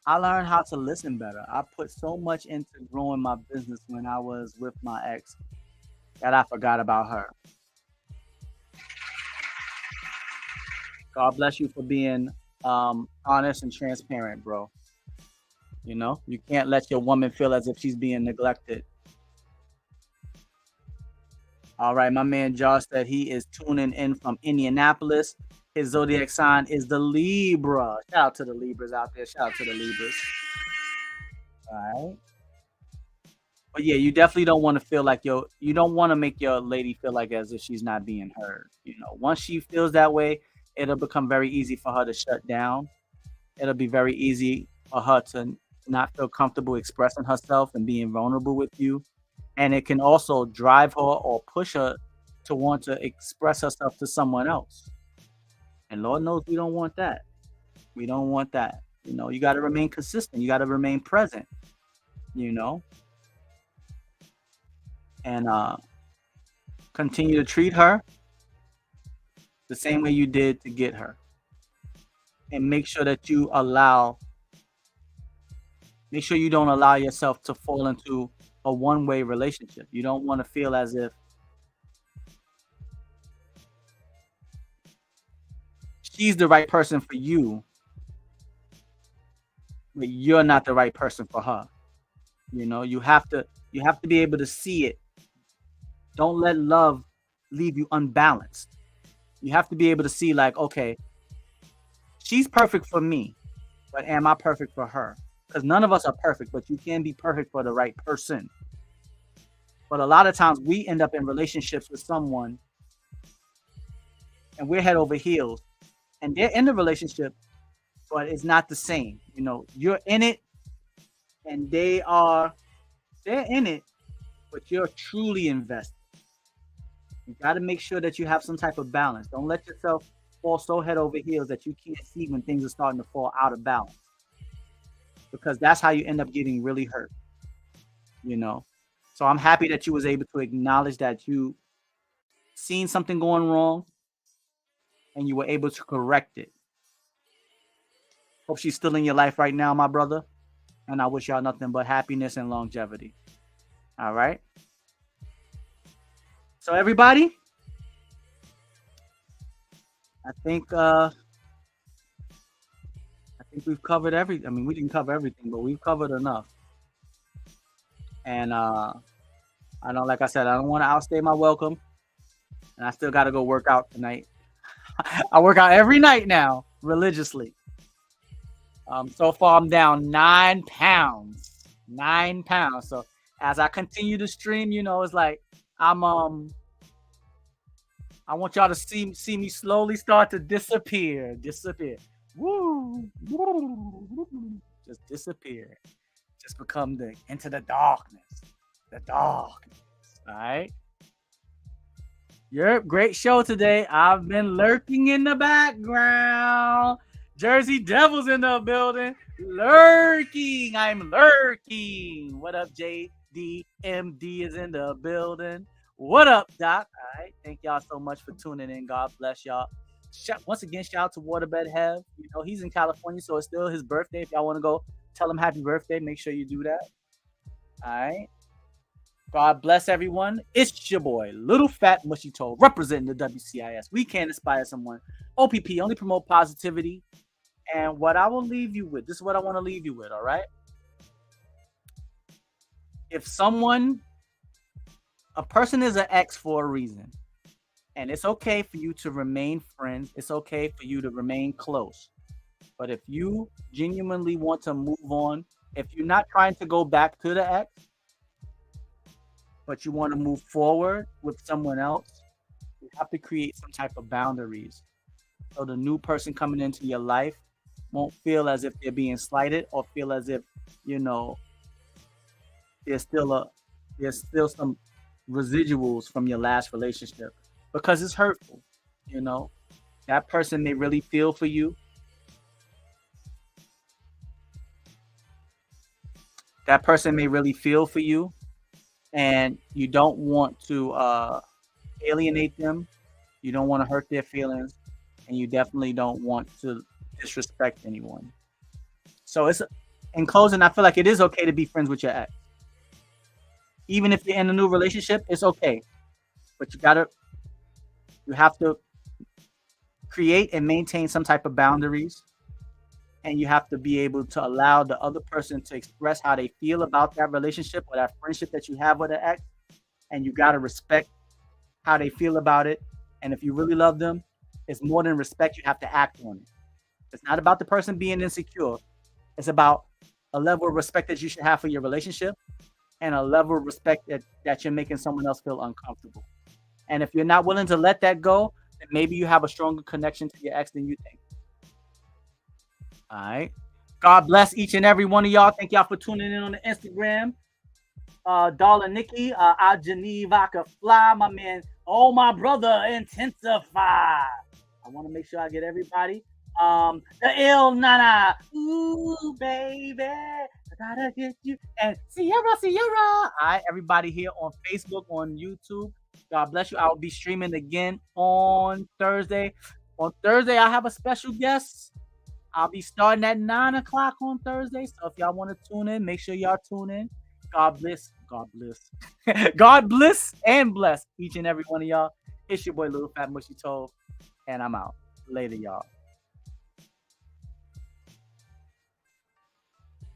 I learned how to listen better. I put so much into growing my business when I was with my ex that I forgot about her. God bless you for being honest and transparent, bro. You know, you can't let your woman feel as if she's being neglected. All right, my man Josh said he is tuning in from Indianapolis. His zodiac sign is the Libra. Shout out to the Libras out there. Shout out to the Libras. All right. But yeah, you definitely don't want to feel like you don't want to make your lady feel like as if she's not being heard. You know, once she feels that way, it'll become very easy for her to shut down. It'll be very easy for her to not feel comfortable expressing herself and being vulnerable with you. And it can also drive her or push her to want to express herself to someone else. And Lord knows we don't want that. We don't want that. You know, you got to remain consistent. You got to remain present, you know, and continue to treat her the same way you did to get her. And make sure that you don't allow yourself to fall into a one-way relationship. You don't want to feel as if she's the right person for you, but you're not the right person for her. You know, you have to be able to see it. Don't let love leave you unbalanced. You have to be able to see, like, okay, she's perfect for me, but am I perfect for her? Because none of us are perfect, but you can be perfect for the right person. But a lot of times we end up in relationships with someone and we're head over heels, and they're in the relationship, but it's not the same. You know, you're in it and they're in it, but you're truly invested. You got to make sure that you have some type of balance. Don't let yourself fall so head over heels that you can't see when things are starting to fall out of balance, because that's how you end up getting really hurt, you know. So I'm happy that you was able to acknowledge that you seen something going wrong and you were able to correct it. Hope she's still in your life right now, my brother. And I wish y'all nothing but happiness and longevity. All right. So everybody, I think we've covered everything. I mean, we didn't cover everything, but we've covered enough. And I know, like I said, I don't want to outstay my welcome. And I still got to go work out tonight. I work out every night now, religiously. So far, I'm down 9 pounds. 9 pounds. So as I continue to stream, you know, it's like I want y'all to see me slowly start to disappear. Woo! Just disappear. Just become into the darkness. All right. Yep, great show today. I've been lurking in the background. Jersey Devils in the building. Lurking. I'm lurking. What up, JDMD is in the building. What up, Doc? All right. Thank y'all so much for tuning in. God bless y'all. once again, shout out to Waterbed Hev. You know, he's in California, so it's still his birthday. If y'all want to go tell him happy birthday, make sure you do that. All right. God bless everyone. It's your boy, Little Fat Mushy Toe, representing the WCIS. We can inspire someone. OPP, only promote positivity. And what I will leave you with, this is what I want to leave you with, all right? If a person is an ex for a reason, and it's okay for you to remain friends, it's okay for you to remain close. But if you genuinely want to move on, if you're not trying to go back to the ex, but you want to move forward with someone else, you have to create some type of boundaries. So the new person coming into your life won't feel as if they're being slighted or feel as if, you know, there's still some residuals from your last relationship, because it's hurtful. You know, that person may really feel for you. That person may really feel for you, and you don't want to alienate them. You don't want to hurt their feelings, and you definitely don't want to disrespect anyone. So it's, in closing, I feel like it is okay to be friends with your ex. Even if you're in a new relationship, it's okay. But you have to create and maintain some type of boundaries. And you have to be able to allow the other person to express how they feel about that relationship or that friendship that you have with an ex. And you got to respect how they feel about it. And if you really love them, it's more than respect. You have to act on it. It's not about the person being insecure. It's about a level of respect that you should have for your relationship and a level of respect that you're making someone else feel uncomfortable. And if you're not willing to let that go, then maybe you have a stronger connection to your ex than you think. All right. God bless each and every one of y'all. Thank y'all for tuning in on the Instagram. Darla Nikki, I Geneva can fly, my man. Oh, my brother, intensify. I want to make sure I get everybody. The ill Nana, ooh baby, I gotta get you. And Sierra. All right, everybody here on Facebook, on YouTube. God bless you. I will be streaming again on Thursday. On Thursday, I have a special guest. I'll be starting at 9 o'clock on Thursday. So if y'all want to tune in, make sure y'all tune in. God bless. God bless. God bless and bless each and every one of y'all. It's your boy, Little Fat Mushy Toe, and I'm out. Later, y'all.